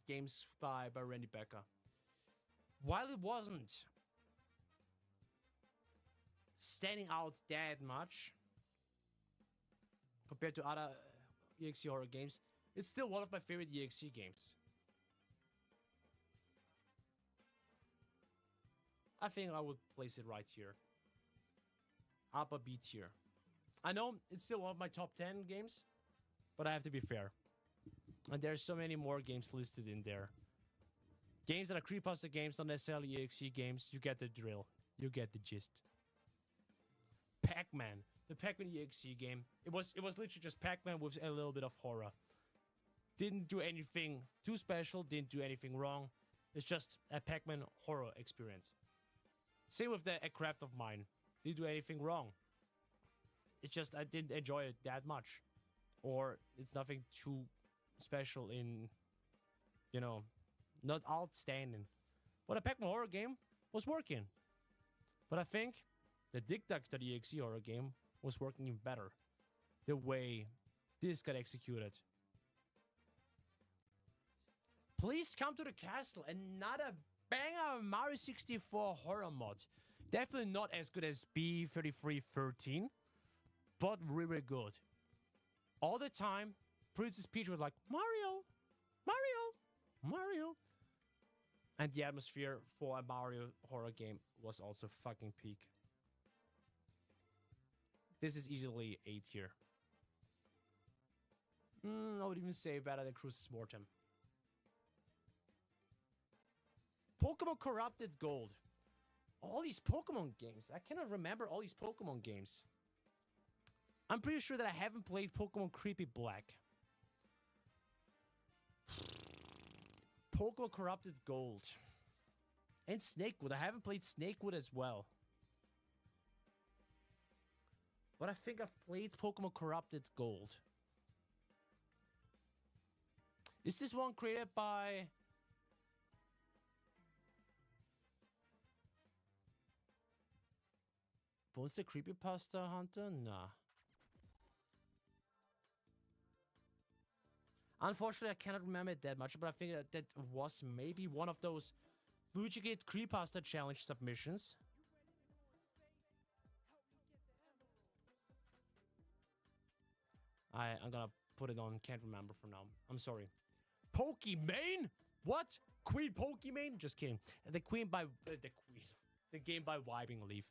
games by Randy Becker. While it wasn't standing out that much compared to other EXE horror games, it's still one of my favorite EXE games. I think I would place it right here. Upper B tier. I know it's still one of my top 10 games, but I have to be fair. And there's so many more games listed in there. Games that are creepypasta games, not necessarily EXE games. You get the drill. You get the gist. Pac-Man. The Pac-Man EXE game. It was literally just Pac-Man with a little bit of horror. Didn't do anything too special. Didn't do anything wrong. It's just a Pac-Man horror experience. Same with A Craft of Mine. Didn't do anything wrong. It's just I didn't enjoy it that much. Or it's nothing too special in, you know, not outstanding. But a Pac-Man horror game was working. But I think the Dig.exe horror game was working even better. The way this got executed. Please Come to the Castle. Another banger Mario 64 horror mod. Definitely not as good as B3313, but really good. All the time, Princess Peach was like, Mario, Mario, Mario. And the atmosphere for a Mario horror game was also fucking peak. This is easily A tier. I would even say better than Crucis Mortem. Pokemon Corrupted Gold. All these Pokemon games. I cannot remember all these Pokemon games. I'm pretty sure that I haven't played Pokemon Creepy Black. Pokemon Corrupted Gold. And Snakewood. I haven't played Snakewood as well. But I think I've played Pokemon Corrupted Gold. Is this one created by... Was the Creepypasta Hunter? Nah. Unfortunately, I cannot remember it that much, but I think that was maybe one of those Fujigate Creepypasta Challenge submissions. I'm gonna put it on, can't remember for now. I'm sorry. Pokimane? What? Queen Pokimane? Just kidding. The game by Wiping Leaf.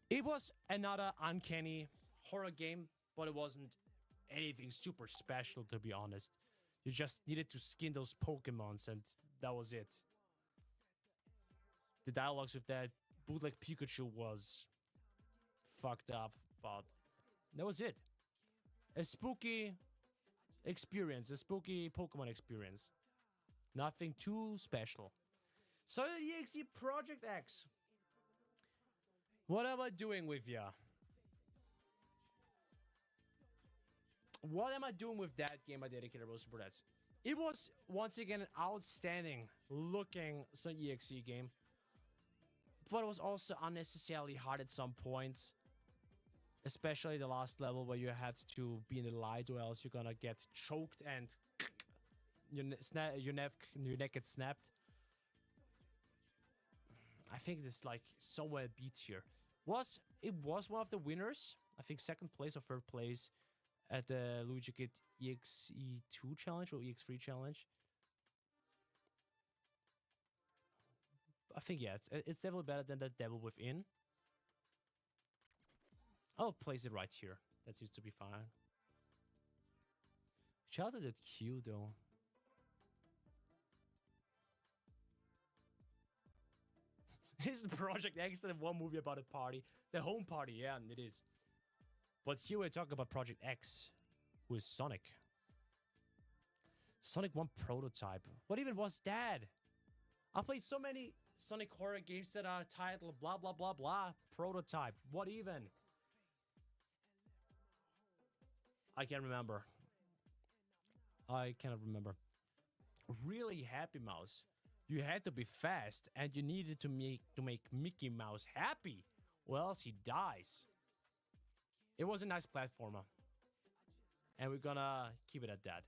It was another uncanny horror game, but it wasn't anything super special, to be honest. You just needed to skin those Pokemons, and that was it. The dialogues with that bootleg Pikachu was fucked up, but that was it. A spooky experience, a spooky Pokemon experience. Nothing too special. So the EXE Project X. What am I doing with ya? What am I doing with that game I dedicated Roasted Brothers? It was, once again, an outstanding looking EXE game. But it was also unnecessarily hard at some points. Especially the last level where you had to be in the light or else you're gonna get choked and your neck gets snapped. I think this is like somewhere B tier. was one of the winners. I think second place or third place at the Luigi Kid EXE2 challenge or EX3 challenge. I think yeah, it's definitely better than the Devil Within. I'll place it right here. That seems to be fine. Shout out to that Q though. This is Project X and one movie about a party. The home party, yeah, it is. But here we're talking about Project X, who is Sonic. Sonic 1 prototype. What even was that? I played so many Sonic horror games that are titled blah blah blah blah prototype. What even? I can't remember. I cannot remember. Really Happy Mouse. You had to be fast and you needed to make Mickey Mouse happy, or else he dies. It was a nice platformer. And we're gonna keep it at that.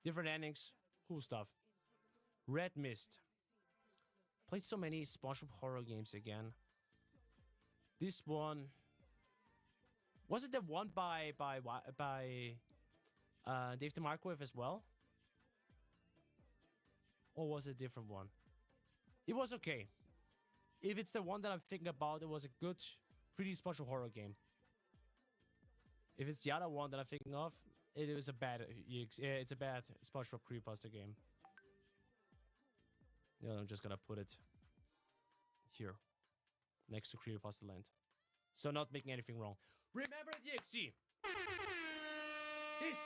Different endings. Cool stuff. Red Mist. Played so many SpongeBob horror games again. This one... Was it the one by Dave the Microwave as well? Or was it a different one? It was okay. If it's the one that I'm thinking about, it was a good 3D SpongeBob horror game. If it's the other one that I'm thinking of, it was a bad it's a bad SpongeBob creepypasta game. Yeah, I'm just gonna put it here, next to Creepypasta Land. So not making anything wrong. Remember the EXE! This,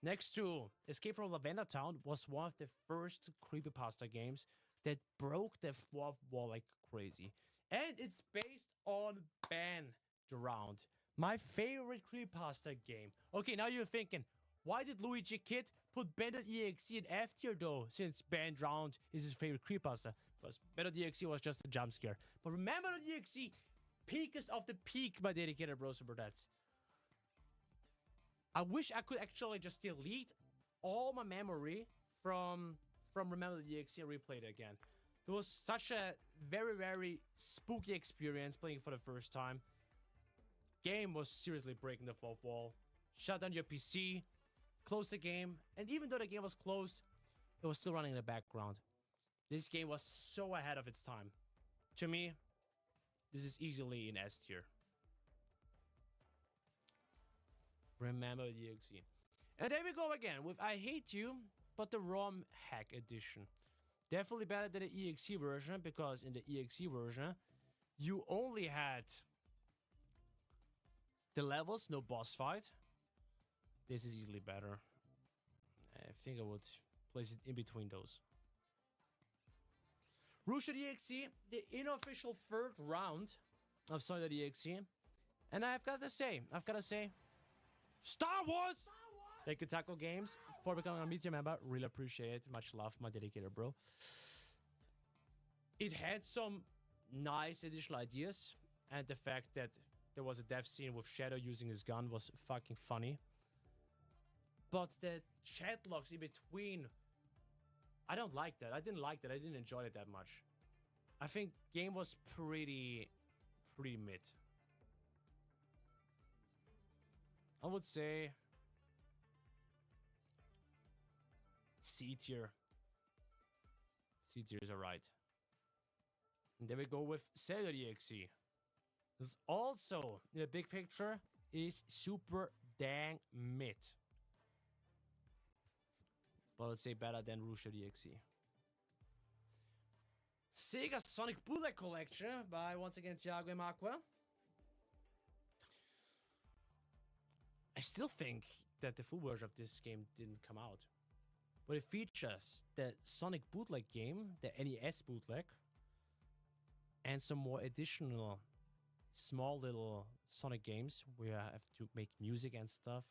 next to Escape from Lavender Town, was one of the first creepypasta games that broke the fourth wall like crazy. And it's based on Bandround, my favorite creepypasta game. Okay, now you're thinking, why did Luigi Kid put Bandit EXE in F tier though, since Bandround is his favorite creepypasta? Because Bandit EXE was just a jump scare. But remember the EXE, peakest of the peak, my dedicated bros and brodettes. I wish I could actually just delete all my memory from Remember the EXE and replay it again. It was such a very, very spooky experience playing for the first time. Game was seriously breaking the fourth wall. Shut down your PC, close the game, and even though the game was closed, it was still running in the background. This game was so ahead of its time. To me, this is easily in S tier. Remember the EXE. And there we go again with I Hate You, but the ROM hack edition. Definitely better than the EXE version, because in the EXE version, you only had the levels, no boss fight. This is easily better. I think I would place it in between those. Rusha EXE, the unofficial third round of Sonic EXE. And I've got to say, Star Wars! Thank you, Taco Games, for becoming a media member. Really appreciate it. Much love, my dedicated bro. It had some nice additional ideas, and the fact that there was a death scene with Shadow using his gun was fucking funny. But the chat logs in between, I don't like that. I didn't like that. I didn't enjoy it that much. I think game was pretty mid. I would say C tier. C tier is alright. And there we go with Zelda EXE. This also, in the big picture, is super dang mid. But let's say better than Rusha EXE. Sega Sonic Bootleg Collection by, once again, Thiago and Aqua. I still think that the full version of this game didn't come out. But it features the Sonic Bootleg game, the NES Bootleg, and some more additional small little Sonic games where I have to make music and stuff.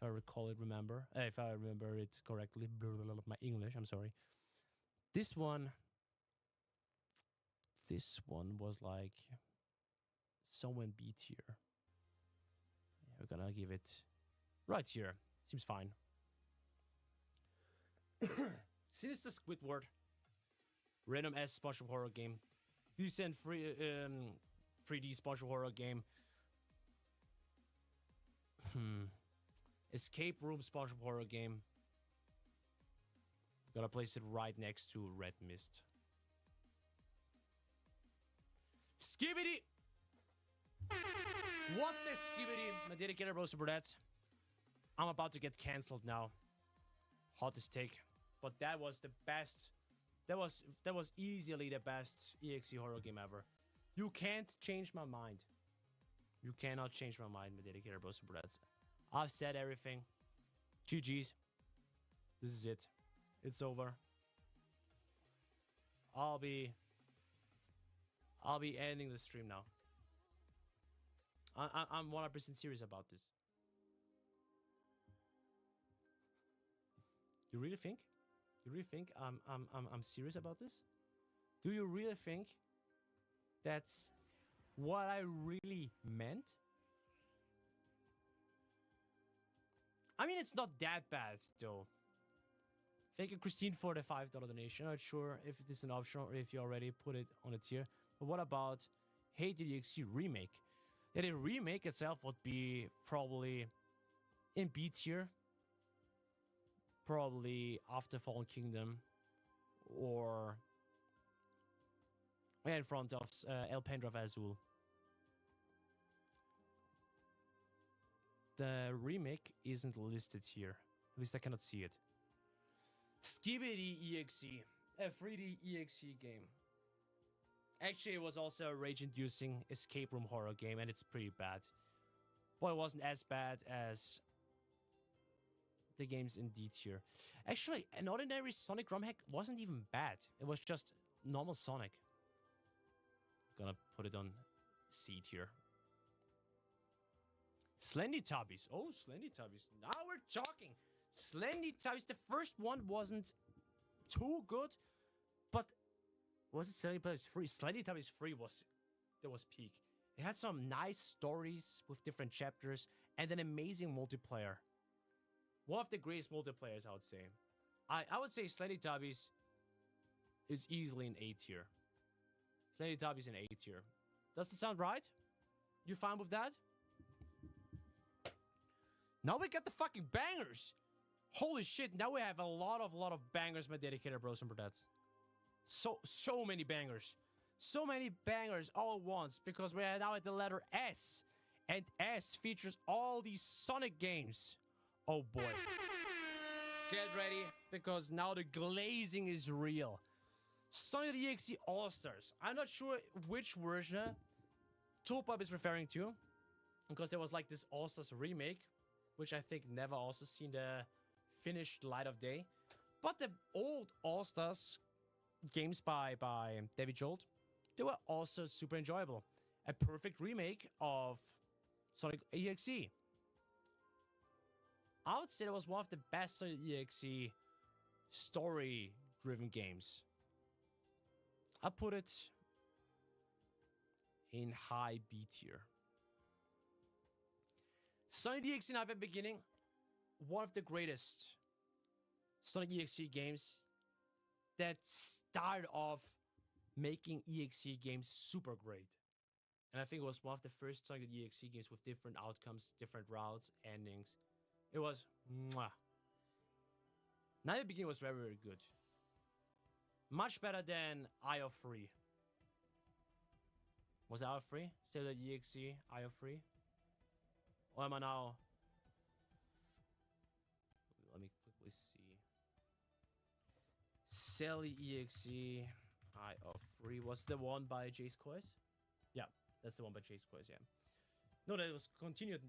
If I recall it, if I remember it correctly, my English, I'm sorry. This one was like somewhere in B tier. We're gonna give it right here. Seems fine. Sinister Squidward. Random S SpongeBob horror game. decent 3D spatial horror game. Escape room spatial horror game. Gotta place it right next to Red Mist. Skibbity! What the skibbity? My dedicated bros and brodettes. I'm about to get cancelled now. Hottest take. But that was the best. That was easily the best EXE horror game ever. You can't change my mind. You cannot change my mind, my dedicated bros and brodettes. I've said everything. GG's. This is it. It's over. I'll be ending the stream now. I'm 100% serious about this. You really think? You really think I'm serious about this? Do you really think that's what I really meant? I mean, it's not that bad, though. Thank you, Christine, for the $5 donation. Not sure if it is an option or if you already put it on a tier. But what about Hate the EXE remake? Yeah, the remake itself would be probably in B tier. Probably after Fallen Kingdom. Or in front of El Pendrav Azul. The remake isn't listed here. At least I cannot see it. Skibidi EXE. A 3D EXE game. Actually, it was also a rage-inducing escape room horror game, and it's pretty bad. Well, it wasn't as bad as the games in D tier. Actually, an ordinary Sonic ROM hack wasn't even bad. It was just normal Sonic. Gonna put it on C tier. Slendy Tubbies. Oh, Slendy Tubbies. Now we're talking. Slendy Tubbies. The first one wasn't too good, but was it Slendy Tubbies 3? Slendy Tubbies 3 was peak. It had some nice stories with different chapters and an amazing multiplayer. One of the greatest multiplayers, I would say. I would say Slendy Tubbies is easily an A tier. Slendy Tubbies in A tier. Does that sound right? You fine with that? Now we got the fucking bangers. Holy shit, now we have a lot of bangers, my dedicated bros and brodettes. So many bangers. So many bangers all at once, because we are now at the letter S. And S features all these Sonic games. Oh boy. Get ready, because now the glazing is real. Sonic the EXE All-Stars. I'm not sure which version Topop is referring to, because there was like this All-Stars remake, which I think never also seen the finished light of day. But the old All-Stars games by David Jolt, they were also super enjoyable. A perfect remake of Sonic EXE. I would say that was one of the best Sonic EXE story-driven games. I put it in high B tier. Sonic EXE in Hyper Beginning, one of the greatest Sonic EXE games that started off making EXE games super great. And I think it was one of the first Sonic EXE games with different outcomes, different routes, endings. It was mwah. Night at Beginning was very, very good. Much better than IO3. Was it IO3? Still the EXE IO3? Or am I now? Let me quickly see. Sally EXE IO3 was the one by Jace Kois? Yeah, that's the one by Jace Kois, yeah. No, that was Continued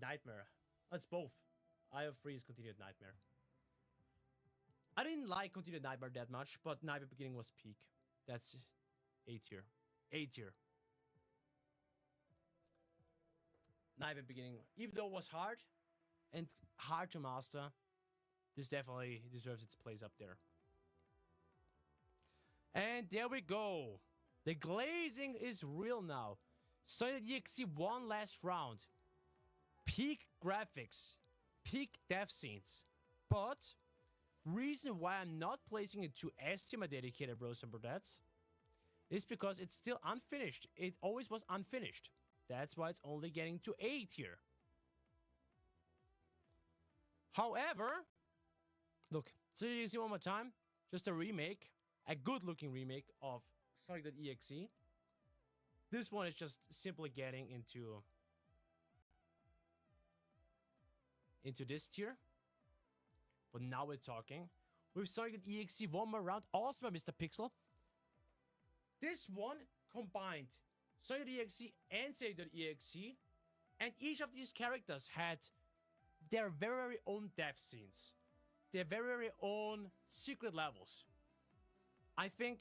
Nightmare. That's both. IO3 is Continued Nightmare. I didn't like Continued Nightmare that much, but Nightmare Beginning was peak. That's A tier. A tier. Nightmare Beginning, even though it was hard and hard to master, this definitely deserves its place up there. And there we go. The glazing is real now. Sonic EXE one last round. Peak graphics. Peak death scenes. But reason why I'm not placing it to S tier, my dedicated bros and brodettes, is because it's still unfinished. It always was unfinished. That's why it's only getting to A tier. However, look, so you see one more time, just a remake, a good-looking remake of Sonic.exe. This one is just simply getting into this tier. But now we're talking with Sonic.exe one more round, also by Mr. Pixel. This one combined Sonic.exe and Sonic.exe, and each of these characters had their very own death scenes, their very own secret levels. I think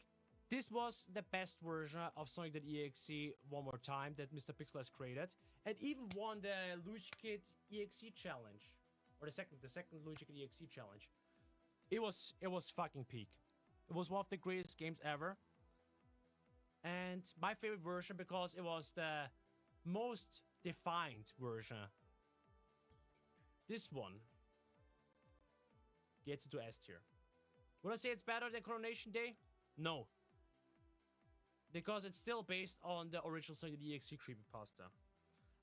this was the best version of Sonic.exe one more time that Mr. Pixel has created, and even won the Luigi Kid EXE challenge, or the second Luigi Kid EXE challenge. It was fucking peak. It was one of the greatest games ever, and my favorite version because it was the most defined version. This one gets into S tier. Would I say it's better than Coronation Day? No. Because it's still based on the original Sonic.exe creepypasta.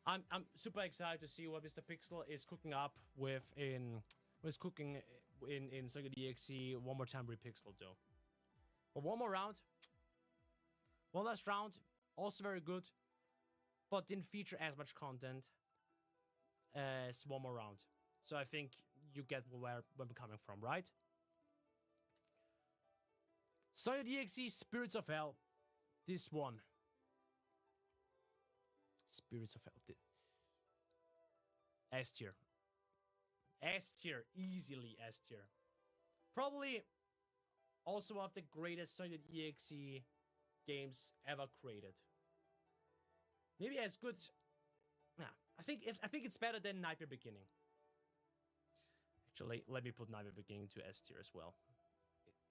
I'm super excited to see what Mr. Pixel is cooking up with in Sonic.exe one more time repixel though. But one more round. One last round. Also very good. But didn't feature as much content as one more round. So I think you get where I'm coming from, right? Sonic.exe Spirits of Hell. This one. Spirits of Hell. S tier. S tier. Easily S tier. Probably also one of the greatest Sonic.exe games ever created. Maybe as good. Nah, I think it's better than Nightmare Beginning. Actually, let me put Nightmare Beginning to S tier as well.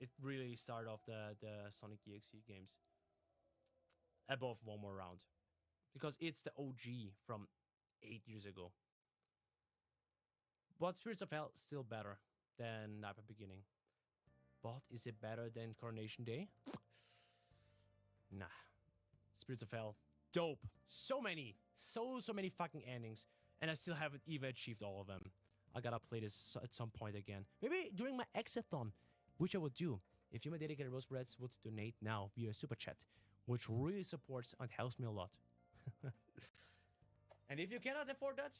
It really started off the Sonic.exe games above one more round, because it's the OG from 8 years ago. But Spirits of Hell still better than Nightmare Beginning. But is it better than Coronation Day? Nah. Spirits of Hell, dope. So many fucking endings, and I still haven't even achieved all of them. I gotta play this at some point again. Maybe during my Exathon, which I would do if you, my dedicated Rosebreds, would donate now via Super Chat, which really supports and helps me a lot. And if you cannot afford that,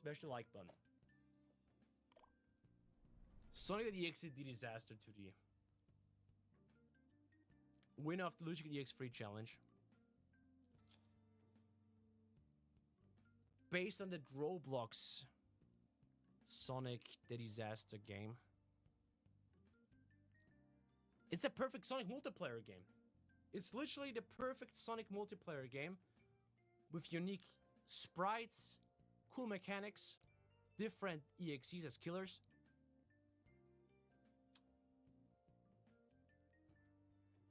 smash the like button. Sonic.exe The Disaster 2D. Winner of the Luigi EX Free Challenge. Based on the Roblox Sonic the Disaster game. It's a perfect Sonic multiplayer game. It's literally the perfect Sonic multiplayer game with unique sprites, cool mechanics, different EXEs as killers.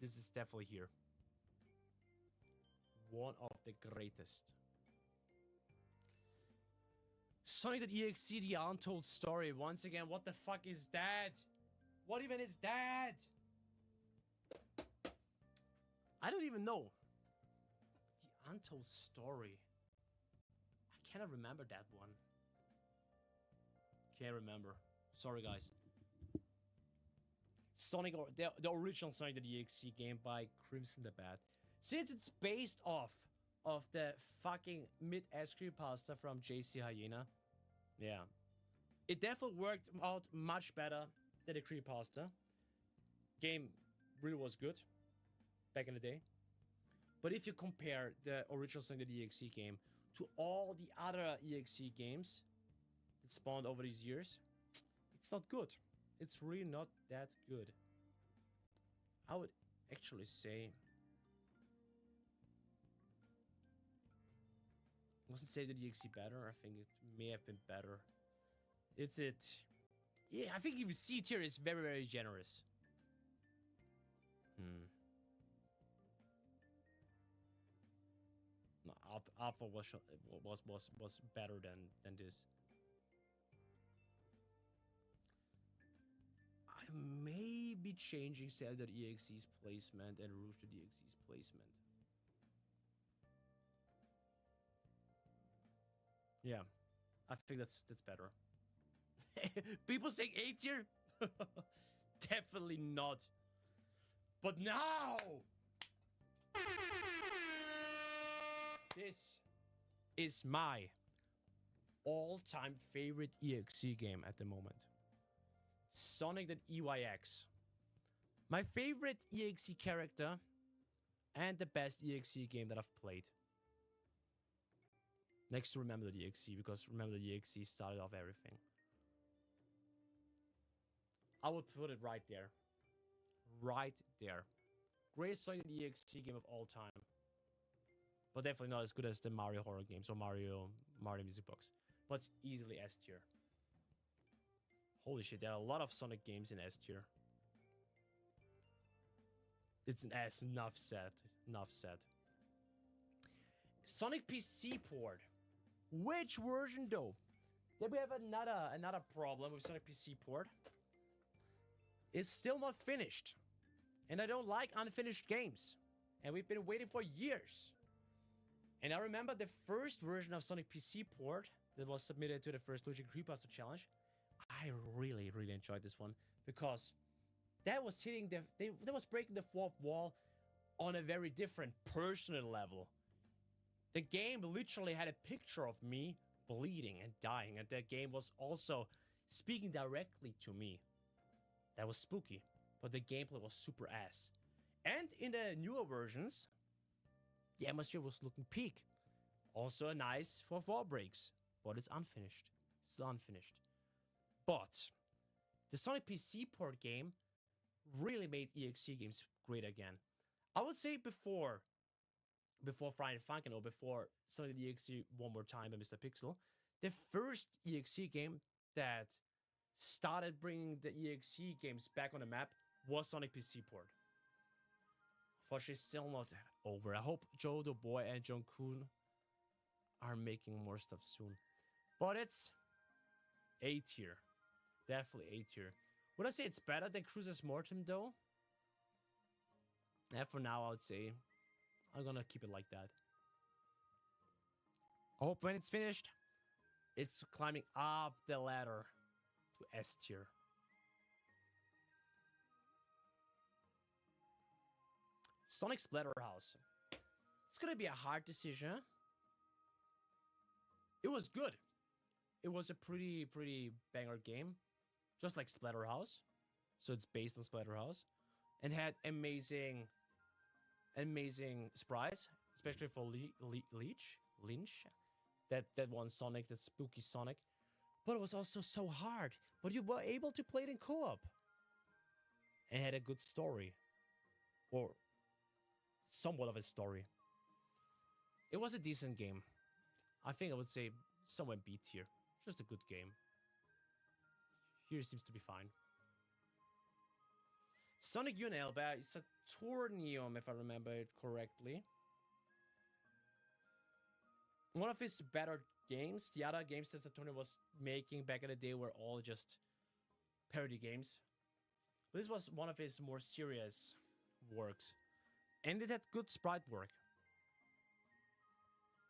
This is definitely here. One of the greatest. Sonic.exe The Untold Story. Once again, what the fuck is that? What even is that? I don't even know. The Untold Story. I cannot remember that one. Can't remember. Sorry, guys. Sonic, or the original Sonic.exe game by Crimson the Bat. Since it's based off of the fucking mid-ass creepypasta from JC Hyena, yeah, it definitely worked out much better than the creepypasta. Game really was good back in the day. But if you compare the original Sonic.exe game to all the other EXE games that spawned over these years, it's not good. It's really not that good. I would actually say... Wasn't Sonic.exe better? I think it may have been better. Is it... Yeah, I think even C tier is very, very generous. No, Alpha was better than this. I maybe changing Cell.exe's placement and Rouge.exe's placement. Yeah, I think that's better. People saying A tier? Definitely not. But now, this is my all-time favorite EXE game at the moment. Sonic the EYX. My favorite EXE character and the best EXE game that I've played. Next to Remember the EXE, because Remember the EXE started off everything. I would put it right there. Right there. Greatest Sonic EXE game of all time. But definitely not as good as the Mario horror games or Mario Music Box. But it's easily S tier. Holy shit, there are a lot of Sonic games in S tier. It's an S, enough said. Enough said. Sonic PC port. Which version though? Then we have another problem with Sonic PC port. It's still not finished. And I don't like unfinished games. And we've been waiting for years. And I remember the first version of Sonic PC port that was submitted to the first Luigi Creepmaster Challenge. I really, really enjoyed this one because that was hitting that was breaking the fourth wall on a very different personal level. The game literally had a picture of me bleeding and dying, and that game was also speaking directly to me. That was spooky, but the gameplay was super ass. And in the newer versions, the atmosphere was looking peak. Also a nice fourth wall breaks, but it's unfinished. Still unfinished. But the Sonic PC port game really made EXE games great again. I would say before Friday Funkin' or before Sonic EXE One More Time by Mr. Pixel, the first EXE game that started bringing the EXE games back on the map was Sonic PC port. Unfortunately, still not over. I hope Joe the Boy and John Kuhn are making more stuff soon. But it's A tier. Definitely A tier. Would I say it's better than Cruiser's Mortem though? Yeah, for now I would say I'm gonna keep it like that. I hope when it's finished, it's climbing up the ladder to S tier. Sonic Splatterhouse. It's gonna be a hard decision. It was good. It was a pretty banger game. Just like Splatterhouse. So it's based on Splatterhouse. And had amazing sprites. Especially for Lynch. That one Sonic, that spooky Sonic. But it was also so hard. But you were able to play it in co-op. And had a good story. Or somewhat of a story. It was a decent game. I think I would say somewhere B tier. Just a good game. Here seems to be fine. Sonic Unelba is Saturnium, if I remember it correctly. One of his better games. The other games that Saturnium was making back in the day were all just parody games. This was one of his more serious works. And it had good sprite work.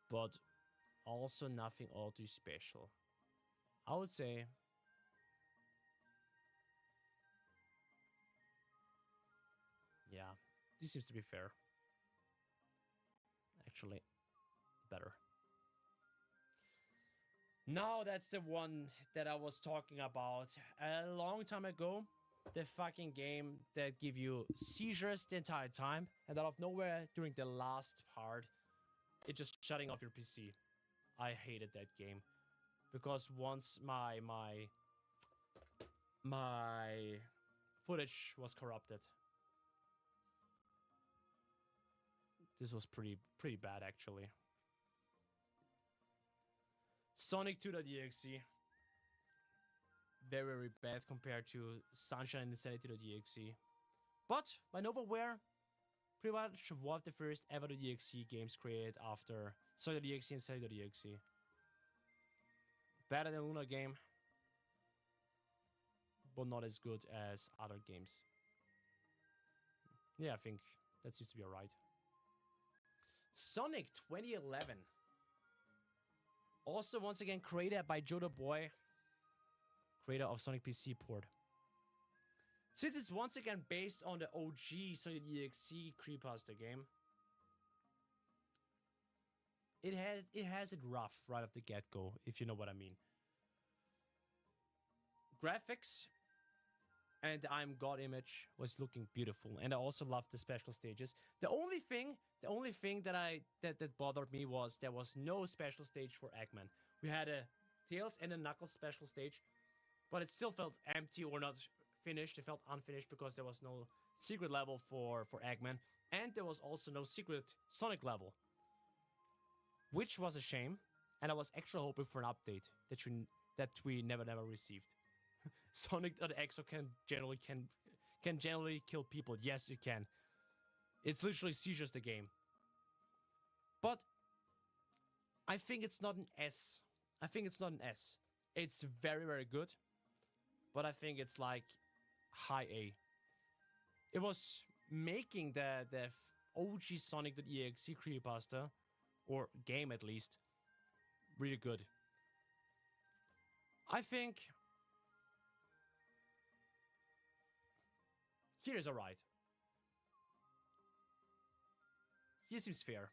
But also nothing all too special. I would say yeah, this seems to be fair. Actually, better. Now that's the one that I was talking about a long time ago. The fucking game that give you seizures the entire time, and out of nowhere during the last part, it just shutting off your PC. I hated that game because once my footage was corrupted. This was pretty bad actually. Sonic 2.exe. Very bad compared to Sunshine and Insanity.exe. But by Novaware, pretty much one of the first ever .exe games created after Sonic.exe and Insanity.exe. Better than Luna game, but not as good as other games. Yeah, I think that seems to be alright. Sonic 2011. Also, once again, created by Joe the Boy, creator of Sonic PC port. Since it's once again based on the OG Sonic EXE creepypasta game, it has it rough right off the get-go, if you know what I mean. Graphics and the I'm God image was looking beautiful, and I also loved the special stages. The only thing that bothered me was there was no special stage for Eggman. We had a Tails and a Knuckles special stage, but it still felt empty or not finished. It felt unfinished because there was no secret level for Eggman, and there was also no secret Sonic level, which was a shame. And I was actually hoping for an update that we never received. Sonic.exe can generally kill people. Yes, it can. It's literally seizures the game. But I think it's not an S. I think it's not an S. It's very, very good. But I think it's like high A. It was making the OG Sonic.exe creepypasta, or game at least, really good. I think here is alright. Here seems fair.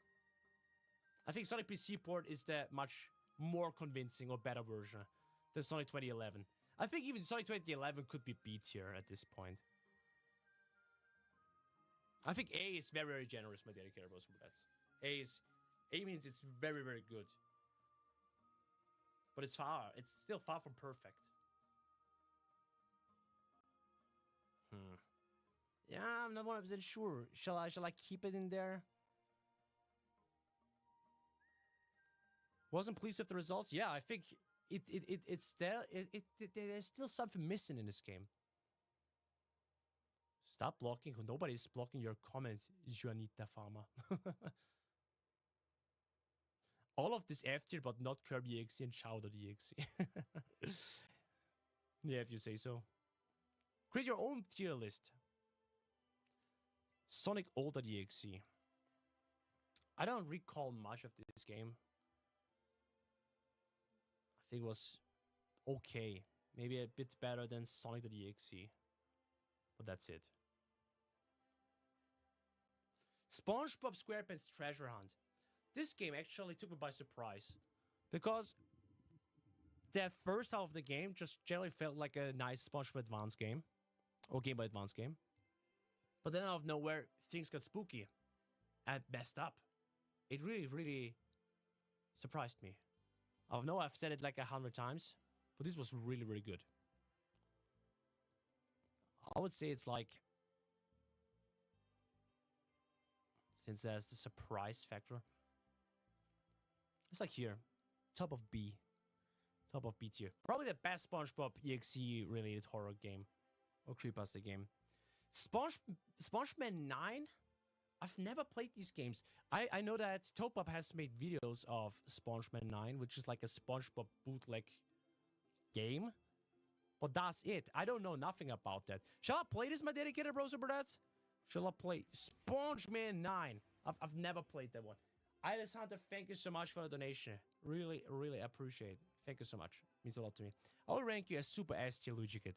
I think Sonic PC port is the much more convincing or better version than Sonic 2011. I think even Sonic 2011 could be B tier at this point. I think A is very, very generous, my dedicated bros and bets. A means it's very, very good. But it's still far from perfect. Yeah, I'm not 100% sure. Shall I keep it in there? Wasn't pleased with the results? Yeah, I think it's still there's still something missing in this game. Stop blocking. Nobody's blocking your comments, Juanita Farmer. All of this F tier, but not Kirby.exe and Chow.exe. Yeah, if you say so. Create your own tier list. Sonic Old.exe. I don't recall much of this game. I think it was okay. Maybe a bit better than Sonic.exe. But that's it. SpongeBob SquarePants Treasure Hunt. This game actually took me by surprise, because the first half of the game just generally felt like a nice SpongeBob Advance game, or Game Boy Advance game. But then out of nowhere, things got spooky and messed up. It really, really surprised me. I know I've said it like 100 times, but this was really, really good. I would say it's like, since there's the surprise factor, it's like here, top of B tier. Probably the best SpongeBob EXE related horror game or creepypasta game. SpongeMan 9. I've never played these games. I know that Topop has made videos of SpongeMan 9, which is like a SpongeBob bootleg game. But that's it. I don't know nothing about that. Shall I play this, my dedicated bros and brothers? Shall I play SpongeMan 9? I've never played that one. Alessandra, thank you so much for the donation. Really, really appreciate it. Thank you so much. Means a lot to me. I will rank you as Super S tier Luigi Kid.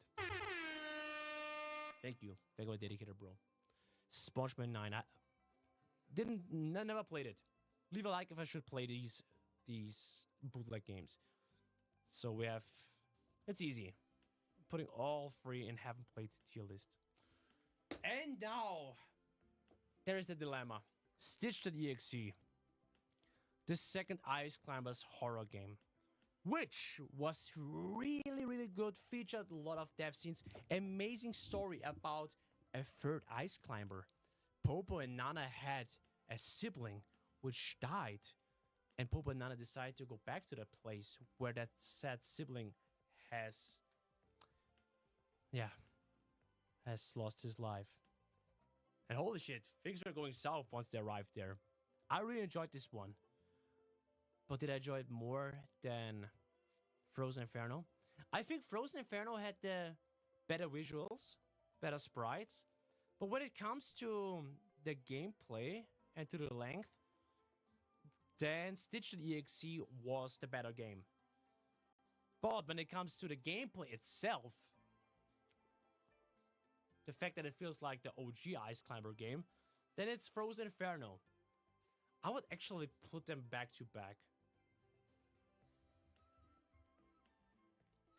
Thank you. Thank you, my dedicated bro. SpongeMan 9. I never played it. Leave a like if I should play these bootleg games. So we have, it's easy. Putting all three in haven't played tier list. And now there is the dilemma. Stitch.exe. The second Ice Climbers horror game, which was really, really good. Featured a lot of death scenes. Amazing story about a third ice climber. Popo and Nana had a sibling which died, and Popo and Nana decided to go back to the place where that sad sibling has lost his life. And holy shit, things were going south once they arrived there. I really enjoyed this one. But did I enjoy it more than Frozen Inferno? I think Frozen Inferno had the better visuals, better sprites, But when it comes to the gameplay and to the length, then Stitch EXE was the better game. But when it comes to the gameplay itself, the fact that it feels like the OG Ice Climber game, then it's Frozen Inferno. I would actually put them back to back.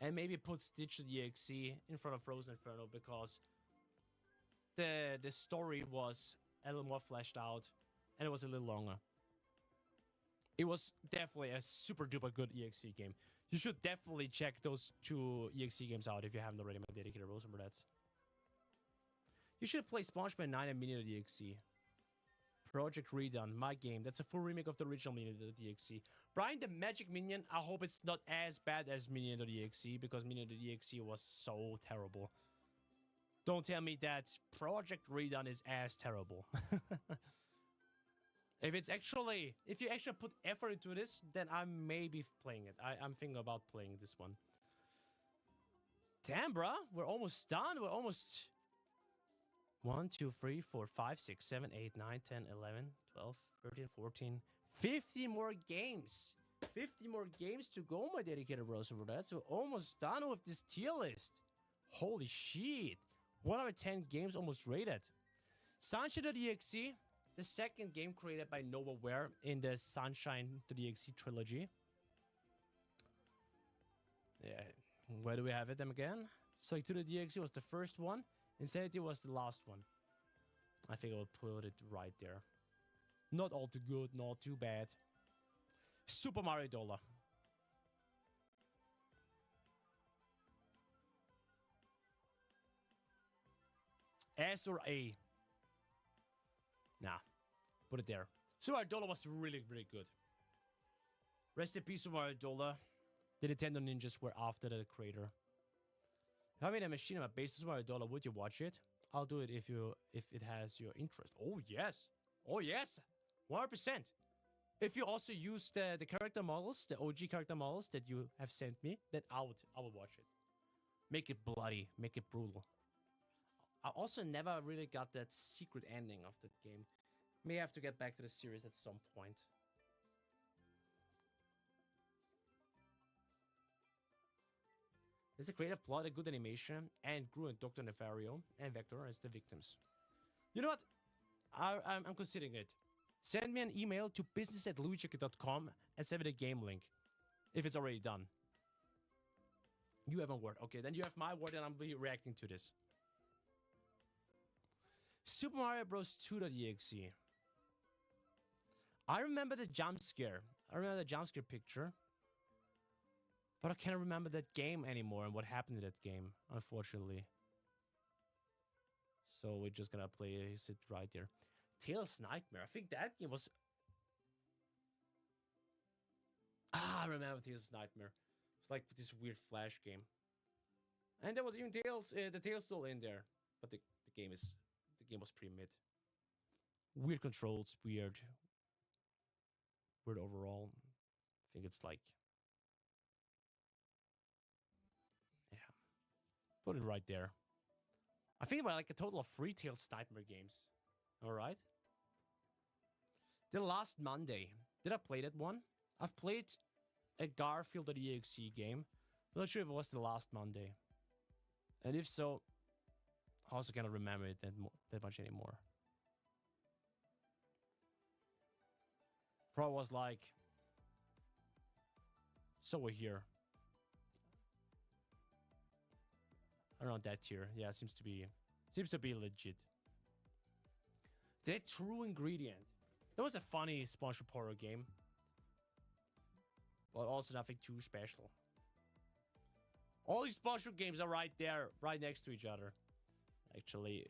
And maybe put Stitch EXE in front of Frozen Inferno because the story was a little more fleshed out and it was a little longer. It was definitely a super duper good EXE game. You should definitely check those two EXE games out if you haven't already, my dedicated Rosenbergs. You should play SpongeBob 9 and Minion EXE. Project Redone, my game. That's a full remake of the original Minion.exe. Brian the Magic Minion, I hope it's not as bad as Minion.exe because Minion.exe was so terrible. Don't tell me that Project Redone is as terrible. If you actually put effort into this, then I may be playing it. I'm thinking about playing this one. Damn, bruh. We're almost done. We're almost... 1, 2, 3, 4, 5, 6, 7, 8, 9, 10, 11, 12, 13, 14, 50 more games. 50 more games to go, my dedicated Rosenbergs. We're almost done with this tier list. Holy shit. 1 out of 10 games almost rated. Sunshine.exe, the second game created by NovaWare in the Sunshine.exe trilogy. Yeah, where do we have it them again? Solitude.exe was the first one. Insanity was the last one. I think I will put it right there. Not all too good, not too bad. Super Mario Dollar. S or A? Nah, put it there. Super Mario Dollar was really, really good. Rest in peace, Super Mario Dollar. The Nintendo Ninjas were after the creator. Having a machine on my base is $1, would you watch it? I'll do it if it has your interest. Oh yes. Oh yes. 100%. If you also use the character models, the OG character models that you have sent me, then I would watch it. Make it bloody, make it brutal. I also never really got that secret ending of that game. May have to get back to the series at some point. There's a creative plot, a good animation, and Gru and Dr. Nefario and Vector as the victims. You know what? I'm considering it. Send me an email to business@luigichicken.com and send me the game link. If it's already done. You have a word. Okay, then you have my word and I'll be reacting to this. Super Mario Bros. 2.exe. I remember the jump scare. I remember the jump scare picture. But I can't remember that game anymore and what happened in that game, unfortunately. So we're just gonna play it right there. Tails Nightmare. I think that game was... I remember Tails Nightmare. It's like this weird Flash game. And there was even Tails, the Tails still in there. But the game was pretty mid. Weird controls, weird overall. I think it's like... Put it right there. I think about like a total of 3 Tails Nightmare games. Alright. The last Monday. Did I play that one? I've played a Garfield.exe game. I'm not sure if it was the last Monday. And if so, I also cannot remember it that much anymore. Probably was like... So we're here. Around that tier. Yeah, seems to be legit. The True Ingredient. That was a funny SpongeBob horror game. But also nothing too special. All these SpongeBob games are right there, right next to each other. Actually,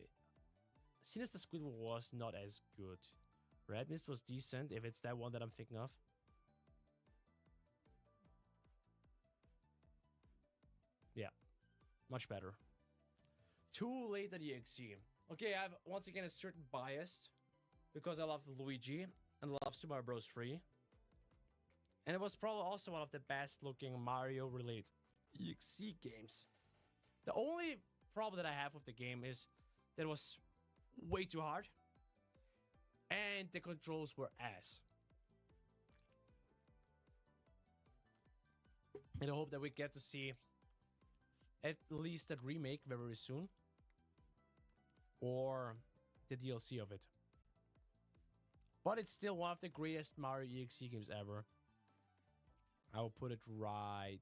Sinister Squidward was not as good. Red Mist was decent, if it's that one that I'm thinking of. Yeah. Much better. Too Late.exe. Okay, I have once again a certain bias because I love Luigi and love Super Mario Bros. 3. And it was probably also one of the best looking Mario related EXE games. The only problem that I have with the game is that it was way too hard. And the controls were ass. And I hope that we get to see at least that remake very, very soon. Or the DLC of it. But it's still one of the greatest Mario EXE games ever. I will put it right.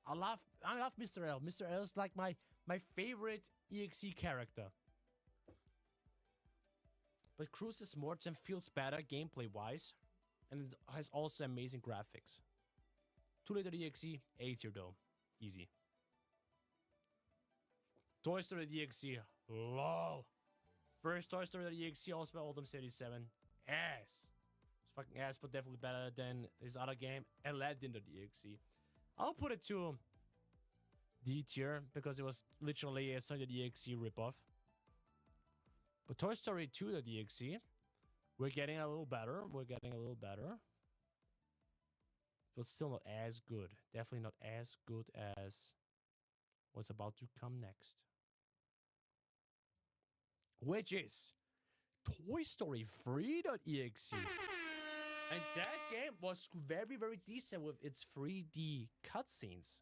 I love Mr. L. Mr. L is like my favorite EXE character. But Cruises Mortem feels better gameplay-wise. And it has also amazing graphics. Too Late EXE, A tier though. Easy. Toy Story DXC, lol. First Toy Story DXC, also by Oldham77. Ass. It's fucking ass, but definitely better than his other game, Aladdin DXC. I'll put it to D tier because it was literally a Sonic DXC ripoff. But Toy Story 2 DXC, we're getting a little better. But still not as good. Definitely not as good as what's about to come next. Which is Toy Story 3.exe. And that game was very, very decent with its 3D cutscenes.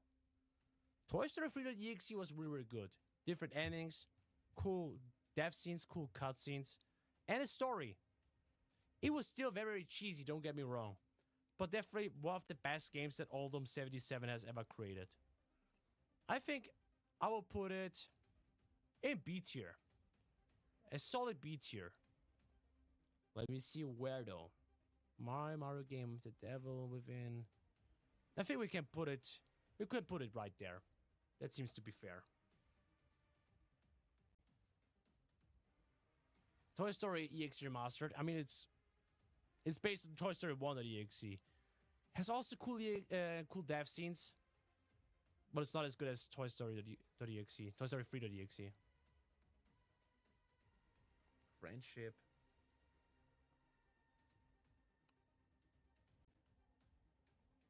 Toy Story 3.exe was really, really good. Different endings, cool death scenes, cool cutscenes, and a story. It was still very, very cheesy, don't get me wrong. But definitely one of the best games that Oldham77 has ever created. I think I will put it in B tier. A solid B tier. Let me see where though. Mario game with the devil within. I think we can put it. We could put it right there. That seems to be fair. Toy Story EXE Remastered. I mean, it's based on Toy Story 1.exe. Has also cool death scenes, but it's not as good as Toy Story.exe. Toy Story 3.exe. Friendship.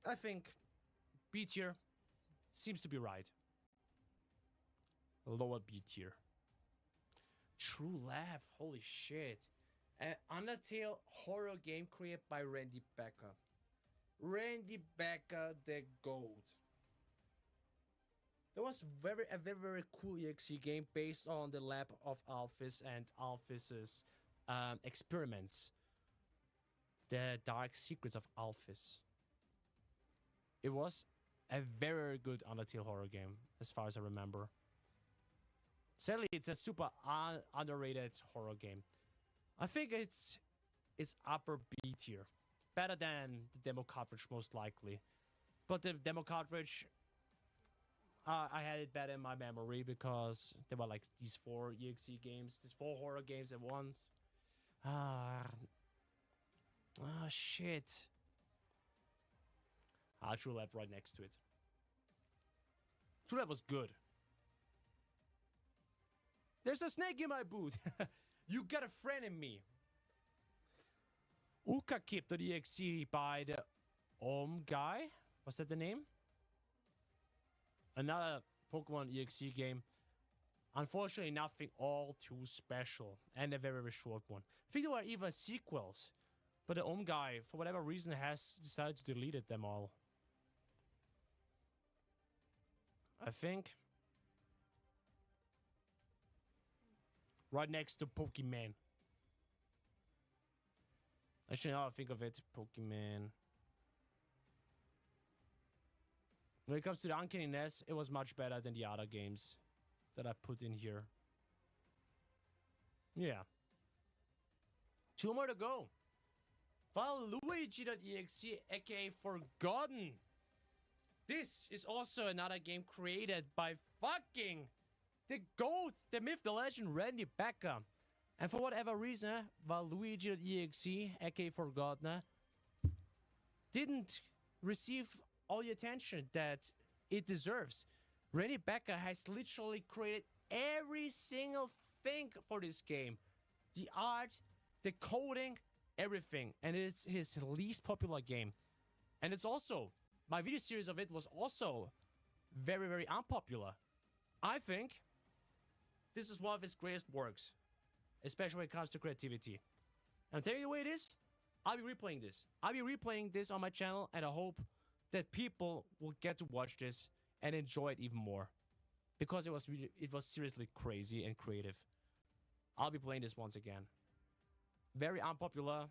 I think B tier seems to be right. Lower B tier. True Lab, holy shit. An Undertale horror game created by Randy Becker. Randy Becker, the GOAT. There was a very cool EXE game based on the lab of Alphys and Alphys's experiments. The Dark Secrets of Alphys. It was a very good Undertale horror game, as far as I remember. Sadly, it's a super underrated horror game. I think it's upper B tier. Better than the demo cartridge, most likely. But the demo cartridge, I had it better in my memory because there were like these 4 EXE games, these 4 horror games at once. Shit. True Lab right next to it. True Lab was good. There's a snake in my boot. You got a friend in me. Ukakip.exe by the guy. Was that the name? Another Pokemon EXE game. Unfortunately, nothing all too special. And a very, very short one. I think there were even sequels. But the guy, for whatever reason, has decided to delete them all. I think. Right next to Pokemon. Actually, now I think of it, Pokemon. When it comes to the uncanniness, it was much better than the other games that I put in here. Yeah. 2 more to go. Valuigi.exe, aka Forgotten. This is also another game created by fucking the GOAT, the myth, the legend, Randy Becker. And for whatever reason, Valuigi.exe, aka Forgotten, didn't receive all the attention that it deserves. Randy Becker has literally created every single thing for this game. The art, the coding, everything. And it's his least popular game. And it's also, my video series of it was also very, very unpopular. I think this is one of his greatest works, especially when it comes to creativity. And tell you the way it is, I'll be replaying this. I'll be replaying this on my channel, and I hope that people will get to watch this and enjoy it even more, because it was seriously crazy and creative. I'll be playing this once again. Very unpopular,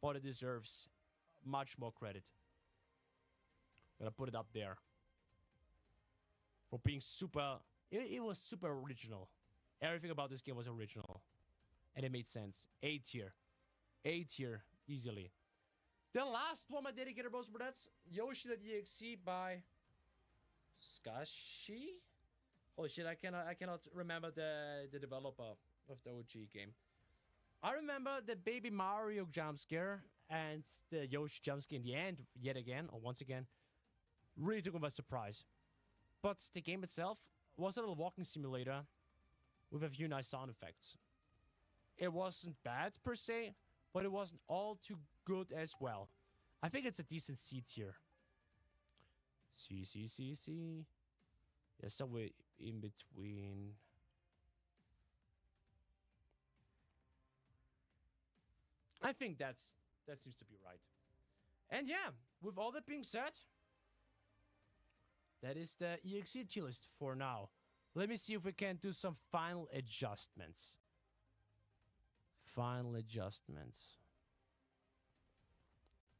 but it deserves much more credit. I'm gonna put it up there for being super. It was super original. Everything about this game was original, and it made sense. A tier, easily. The last one, my dedicated bros, that's Yoshi.exe by Skashi. Oh shit, I cannot remember the developer of the OG game. I remember the Baby Mario jump scare and the Yoshi jump scare in the end, yet again, or once again, really took me by surprise. But the game itself was a little walking simulator with a few nice sound effects. It wasn't bad per se, but it wasn't all too good as well. I think it's a decent C tier. C. Yeah, somewhere in between. I think that seems to be right. And yeah, with all that being said, that is the EXE tier list for now. Let me see if we can do some final adjustments.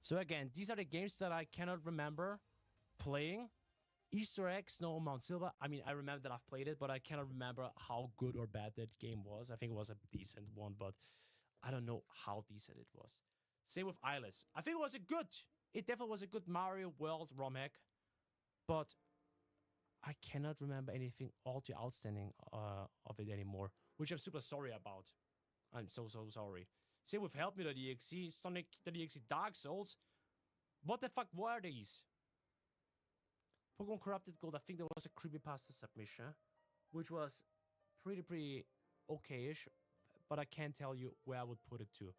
So again, these are the games that I cannot remember playing. Easter Egg, Snow on Mount Silver. I mean, I remember that I've played it, but I cannot remember how good or bad that game was. I think it was a decent one, but I don't know how decent it was. Same with Eyeless. I think it definitely was a good Mario World ROM hack, but I cannot remember anything all too outstanding of it anymore, which I'm super sorry about. I'm so sorry. Same with Help Me.exe, Sonic.exe, Dark Souls. What the fuck were these? Pokemon Corrupted Gold, I think there was a creepypasta submission, which was pretty okay-ish, but I can't tell you where I would put it to.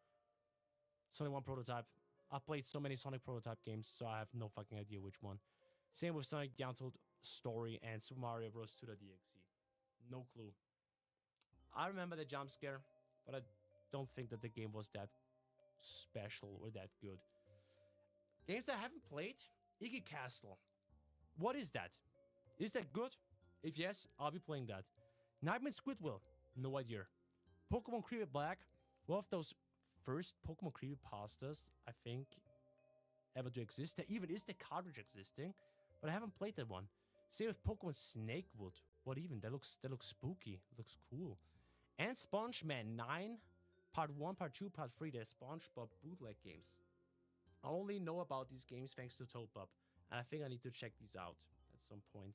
Sonic 1 Prototype. I've played so many Sonic Prototype games, so I have no fucking idea which one. Same with Sonic The Untold Story and Super Mario Bros. 2.exe. No clue. I remember the jump scare, but I don't think that the game was that special or that good. Games that I haven't played? Iggy Castle. What is that? Is that good? If yes, I'll be playing that. Nightmare Squidward. No idea. Pokemon Creepy Black. One of those first Pokemon creepypastas, I think, ever to exist. There even is the cartridge existing, but I haven't played that one. Same with Pokemon Snakewood. What even? That looks spooky. It looks cool. And SpongeMan 9, Part 1, Part 2, Part 3. The SpongeBob bootleg games. I only know about these games thanks to Toadpop, and I think I need to check these out at some point.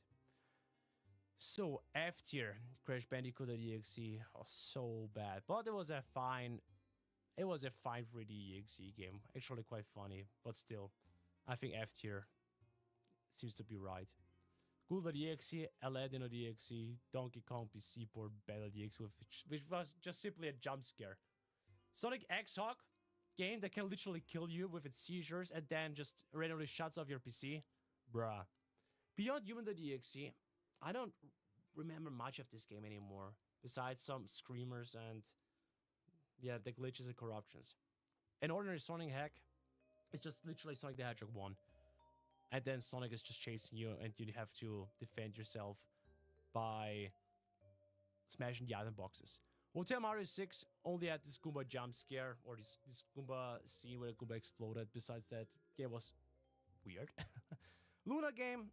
So F tier, Crash Bandicoot.exe. Oh, so bad, but it was a fine 3D EXE game. Actually quite funny, but still, I think F tier seems to be right. Ghoul.exe, Aladdin.exe, Donkey Kong PC port Battle.exe, which was just simply a jump scare. Sonic X-Hawk, game that can literally kill you with its seizures and then just randomly shuts off your PC. Bruh. Beyond Human.exe, I don't remember much of this game anymore, besides some screamers and, yeah, the glitches and corruptions. An ordinary Sonic hack is just literally Sonic the Hedgehog 1. And then Sonic is just chasing you, and you have to defend yourself by smashing the item boxes. Hotel Mario 6 only had this Goomba jump scare, or this Goomba scene where the Goomba exploded. Besides that, game was weird. Luna game,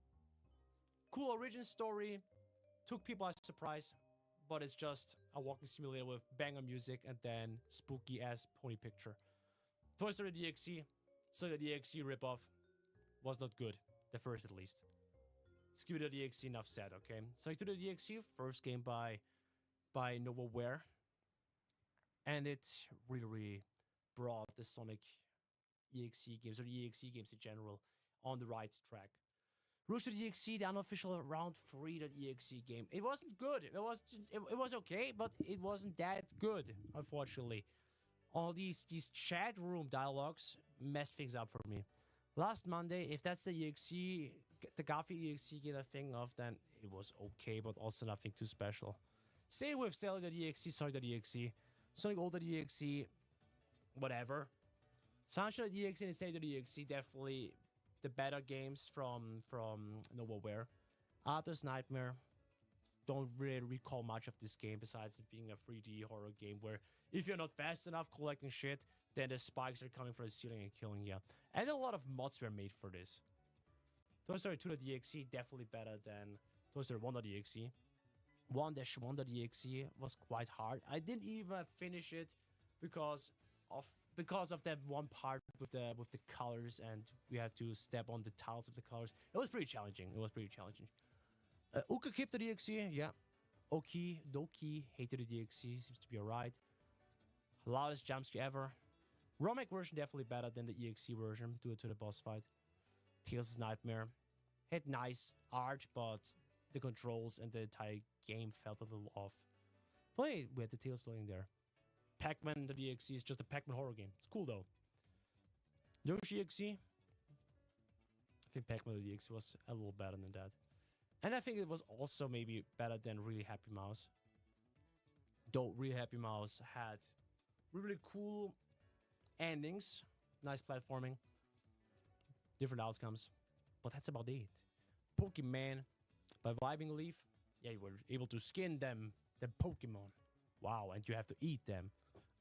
cool origin story, took people by surprise, but it's just a walking simulator with banger music and then spooky ass pony picture. Toy Story.exe, Sonic.exe ripoff, was not good, the first at least. Scooby.exe, enough said, okay? Sonic 2.exe, first game by NovaWare, and it really brought the Sonic EXE games, or the EXE games in general, on the right track. Rouge.exe, the unofficial round 3.exe game. It wasn't good. It was okay, but it wasn't that good, unfortunately. All these chat room dialogues messed things up for me. Last Monday, if that's the EXE, the Gaffy EXE game I think of, then it was okay, but also nothing too special. Same with Zelda.exe, Sonic.exe, Sonic Old.exe, whatever. Sunshine.exe and Save.exe definitely the better games from Nowhere. Arthur's Nightmare, don't really recall much of this game besides it being a 3D horror game where if you're not fast enough collecting shit, then the spikes are coming from the ceiling and killing you. And a lot of mods were made for this. Toy Story 2.exe definitely better than Toy Story 1.exe. 1-1.exe was quite hard. I didn't even finish it because of that one part with the colors, and we had to step on the tiles of the colors. It was pretty challenging. Ukakip.exe, yeah. Oki, Doki, Hated.exe seems to be alright. Loudest jumpscare ever. Romek version definitely better than the EXE version due to the boss fight. Tales' Nightmare had nice art, but the controls and the entire game felt a little off. But hey, we had the Tales loading there. Pac-Man.exe is just a Pac-Man horror game. It's cool though. Yoshi.exe, I think Pac-Man.exe was a little better than that. And I think it was also maybe better than Really Happy Mouse. Though Really Happy Mouse had really cool endings, nice platforming, different outcomes. But that's about it. Pokemon by Vibing Leaf. Yeah, you were able to skin them, the Pokemon. Wow, and you have to eat them.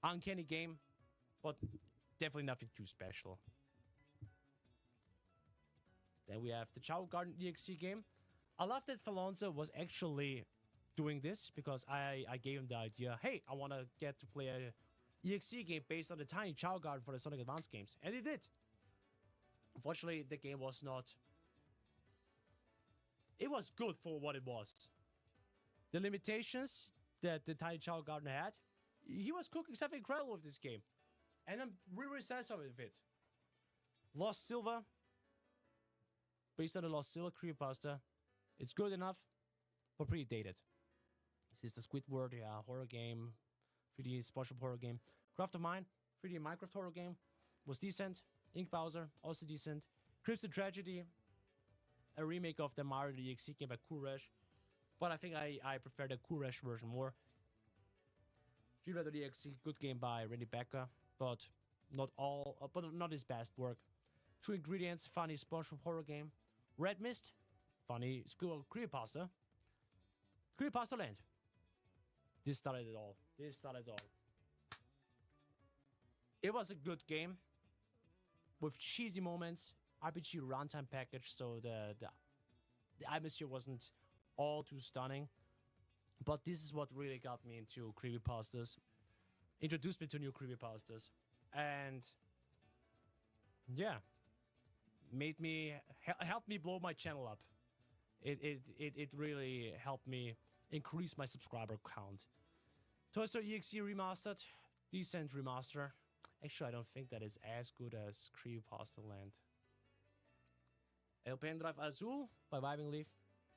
Uncanny game, but definitely nothing too special. Then we have the Chow Garden EXE game. I love that Falonzo was actually doing this because I gave him the idea, hey, I want to get to play a EXE game based on the tiny Chow Garden for the Sonic Advance games. And he did. Unfortunately, the game was not... It was good for what it was. The limitations that the tiny Chow Garden had, he was cooking something incredible with this game. And I'm really satisfied with it. Lost Silver, based on the Lost Silver creepypasta. It's good enough, but pretty dated. This is the Squidward horror game, 3D spatial horror game. Craft of Mine, 3D Minecraft horror game, was decent. Ink Bowser, also decent. Crimson Tragedy, a remake of the Mario EXE game by Coolrash. But I think I prefer the Coolrash version more. G-Red.exe, good game by Randy Becker, but not his best work. True Ingredients, funny SpongeBob horror game. Red Mist, funny school creepypasta. Creepypasta Land. This started it all. It was a good game with cheesy moments, RPG runtime package, so the atmosphere wasn't all too stunning. But this is what really got me into creepypastas, introduced me to new creepypastas, and yeah, helped me blow my channel up. It really helped me increase my subscriber count. Toy Story EXE Remastered, decent remaster. Actually, I don't think that is as good as Creepypasta Land. El Pendrive Azul by Vibing Leaf.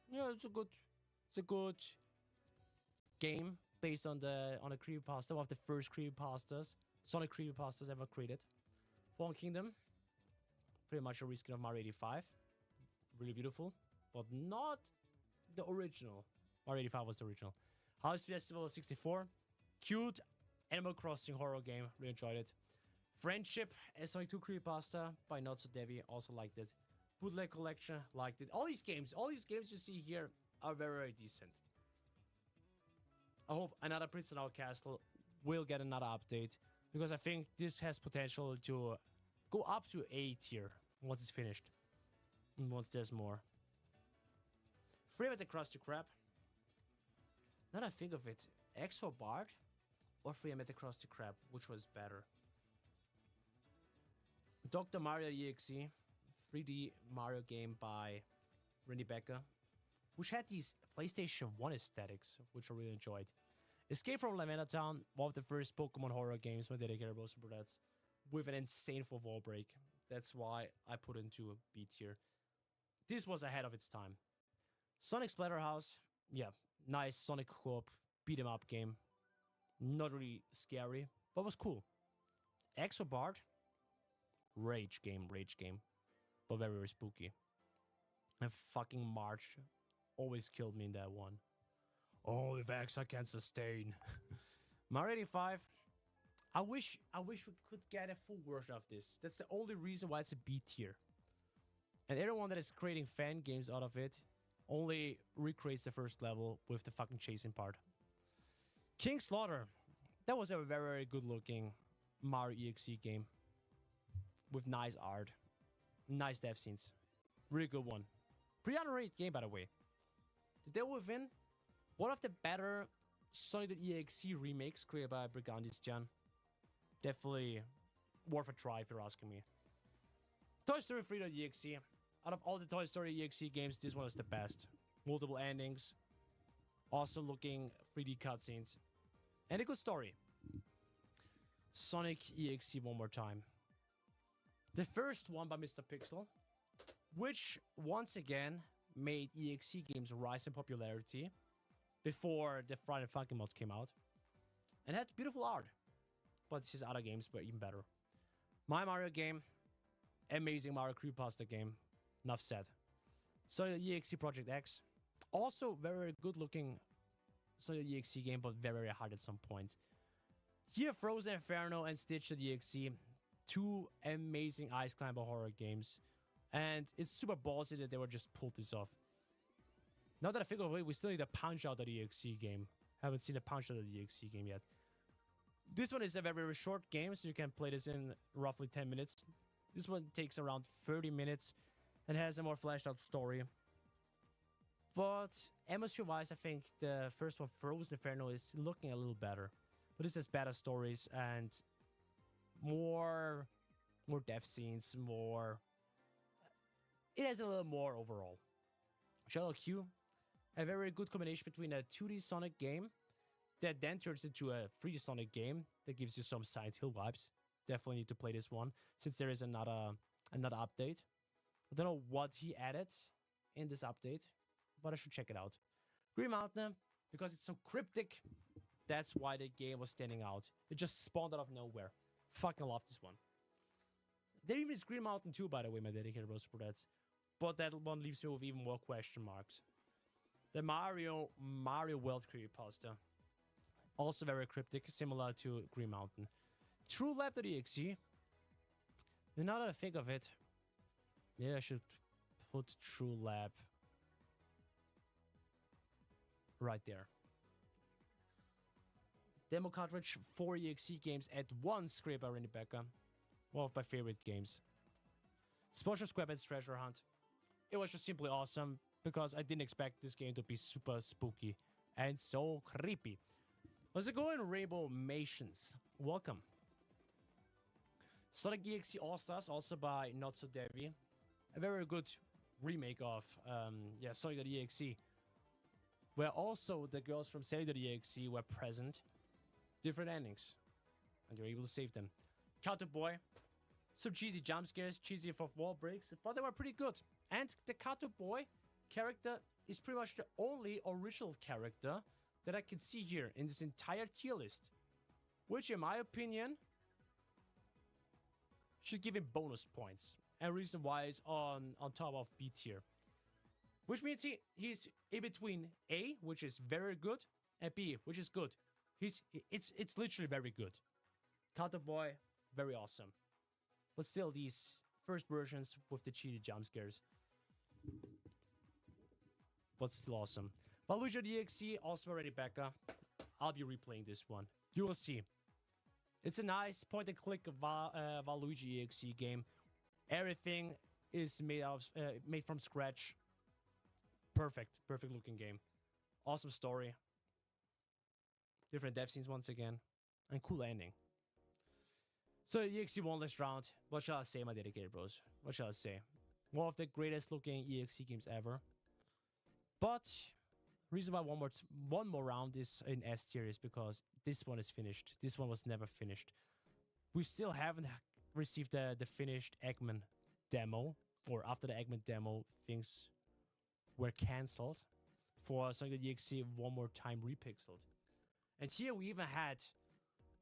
Yeah, it's a good game based on the creepypasta, one of the first creepypastas, Sonic creepypastas ever created. Fallen Kingdom, pretty much a reskin of Mario 85. Really beautiful, but not the original. Mario 85 was the original. House Festival 64, cute Animal Crossing horror game, really enjoyed it. Friendship, a Sonic 2 creepypasta by Not So Devi, also liked it. Bootleg Collection, liked it. All these games you see here are very, very decent. I hope another Prince in Our Castle will get another update, because I think this has potential to go up to A tier once it's finished. And once there's more. Free at the Krusty Krab. Now that I think of it, Exo Bard or Free at the Krusty Krab, which was better? Dr. Mario EXE, 3D Mario game by Randy Becker, which had these PlayStation 1 aesthetics, which I really enjoyed. Escape from Lavender Town, one of the first Pokemon horror games by dedicated Rosa Brothers, with an insane for wall break. That's why I put into a B tier. This was ahead of its time. Sonic Splatterhouse, yeah, nice Sonic co-op beat 'em up game. Not really scary, but was cool. Exobard, rage game, but very, very spooky. And fucking March always killed me in that one. Oh, if X I can't sustain. Mario 85. I wish we could get a full version of this. That's the only reason why it's a B tier. And everyone that is creating fan games out of it only recreates the first level with the fucking chasing part. King Slaughter. That was a very, very good looking Mario EXE game. With nice art. Nice death scenes. Really good one. Pretty underrated game, by the way. The Devil Within. One of the better Sonic.exe remakes created by Brigandistian. Definitely worth a try if you're asking me. Toy Story 3.exe. Out of all the Toy Story EXE games, this one is the best. Multiple endings. Awesome looking 3D cutscenes. And a good story. Sonic EXE one more time. The first one by Mr. Pixel, which once again made EXE games rise in popularity before the Friday Funky mod came out. And had beautiful art. But his other games were even better. My Mario game, amazing Mario Creepypasta game. Enough said. Sonic EXE Project X, also very good looking Sonic EXE game, but very, very hard at some points. Here, Frozen Inferno and Stitch.exe, two amazing Ice Climber horror games. And it's super ballsy that they were just pulled this off. Now that I think of it, we still need a Punch-Out.exe game. Haven't seen a Punch-Out.exe game yet. This one is a very, very short game, so you can play this in roughly 10 minutes. This one takes around 30 minutes and has a more fleshed out story. But atmosphere-wise, I think the first one, Frozen Inferno, is looking a little better. But this has better stories and more death scenes, more... It has a little more overall. Shadow Q, a very good combination between a 2D Sonic game that then turns into a 3D Sonic game that gives you some Silent Hill vibes. Definitely need to play this one, since there is another update. I don't know what he added in this update, but I should check it out. Green Mountain, because it's so cryptic, that's why the game was standing out. It just spawned out of nowhere. Fucking love this one. There even is Green Mountain 2, by the way, my dedicated bros for that. But that one leaves me with even more question marks. The Mario World Creepypasta. Also very cryptic, similar to Green Mountain. True Lab.exe. Now that I think of it, yeah, I should put True Lab right there. Demo cartridge, 4 EXE games at once, created by Randy Becker. One of my favorite games. SpongeBob SquarePants Treasure Hunt. It was just simply awesome because I didn't expect this game to be super spooky and so creepy. Let's go in Rainbow Mations. Welcome. Sonic EXE All-Stars, also by Not So Devi. A very good remake of Sonic.exe, where also the girls from Sally.exe were present. Different endings, and you're able to save them. Kato Boy, some cheesy jump scares, cheesy fourth wall breaks, but they were pretty good. And the Kato Boy character is pretty much the only original character that I can see here in this entire tier list, which in my opinion should give him bonus points. And reason why is on top of B tier. Which means he's in between A, which is very good, and B, which is good. It's literally very good. Kato Boy, very awesome. But still, these first versions with the cheesy jump scares. But still awesome. Valuja.exe, also already Becca. I'll be replaying this one. You will see. It's a nice point-and-click Valuja.exe game. Everything is made from scratch. Perfect looking game. Awesome story. Different death scenes once again. And cool ending. So EXE won last round. What shall I say, my dedicated bros? What shall I say? One of the greatest looking EXE games ever. But reason why one more round is in S tier is because this one is finished. This one was never finished. We still haven't received the finished Eggman demo, or after the Eggman demo, things were cancelled for Sonic.exe one more time repixeled. And here we even had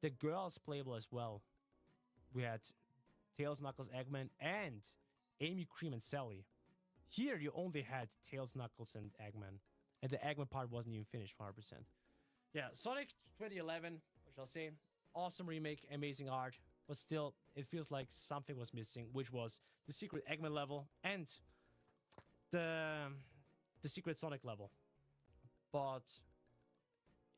the girls playable as well. We had Tails, Knuckles, Eggman, and Amy, Cream, and Sally. Here, you only had Tails, Knuckles, and Eggman. And the Eggman part wasn't even finished 100%. Yeah, Sonic 2011, what shall I say? Awesome remake, amazing art. But still, it feels like something was missing, which was the secret Eggman level and the secret Sonic level. But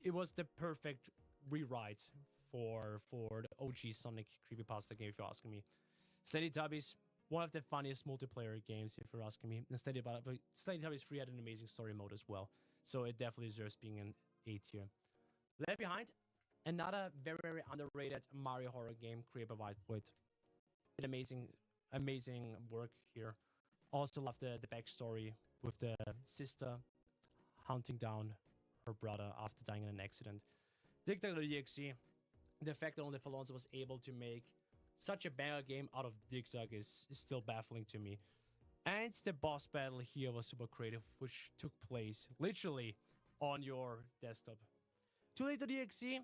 it was the perfect rewrite for the OG Sonic creepypasta game, if you're asking me. Teletubbies, one of the funniest multiplayer games, if you're asking me. And Teletubbies 3 had an amazing story mode as well, so it definitely deserves being an A tier. Left Behind, another very, very underrated Mario horror game created by Whitewood. An amazing work here. Also love the backstory with the sister hunting down her brother after dying in an accident. Dig.exe, the fact that only Falonzo was able to make such a banger game out of Dig Dug is still baffling to me. And the boss battle here was super creative, which took place literally on your desktop. Too Late to the EXE.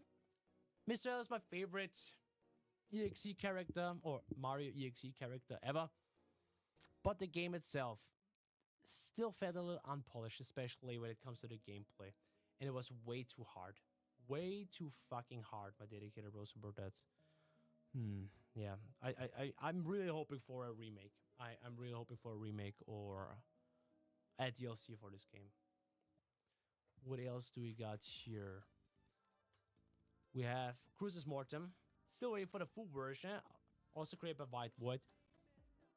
Mr. L is my favorite EXE character, or Mario EXE character ever. But the game itself still felt a little unpolished, especially when it comes to the gameplay. And it was way too hard. Way too fucking hard, my dedicated Rosenberg. Yeah. I'm really hoping for a remake. I'm really hoping for a remake or a DLC for this game. What else do we got here? We have Crucis Mortem. Still waiting for the full version. Also created by Whitewood.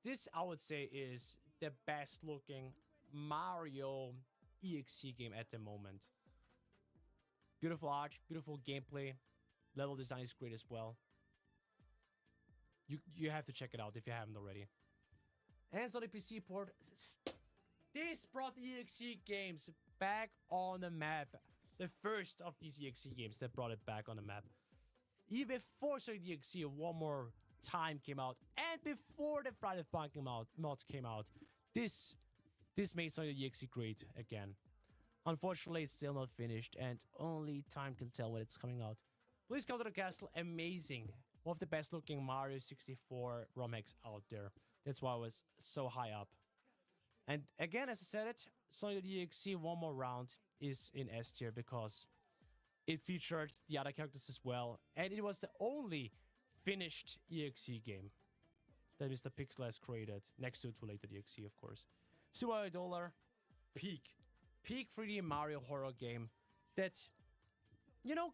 This, I would say, is the best looking Mario EXE game at the moment. Beautiful art, beautiful gameplay. Level design is great as well. You have to check it out if you haven't already. And Sonic PC port. This brought the EXE games back on the map. The first of these EXE games that brought it back on the map. Even before Sonic EXE One More Time came out, and before the Friday Funkin' mod came out, this made Sonic EXE great again. Unfortunately, it's still not finished, and only time can tell when it's coming out. Please Come to the Castle, amazing. One of the best looking Mario 64 ROM hacks out there. That's why I was so high up. And again, as I said it, Sonic EXE One More Round is in S tier because it featured the other characters as well. And it was the only finished EXE game that Mr. Pixel has created, next to Too Late to the EXE, of course. Super Mario Dollar, peak 3D Mario horror game that, you know,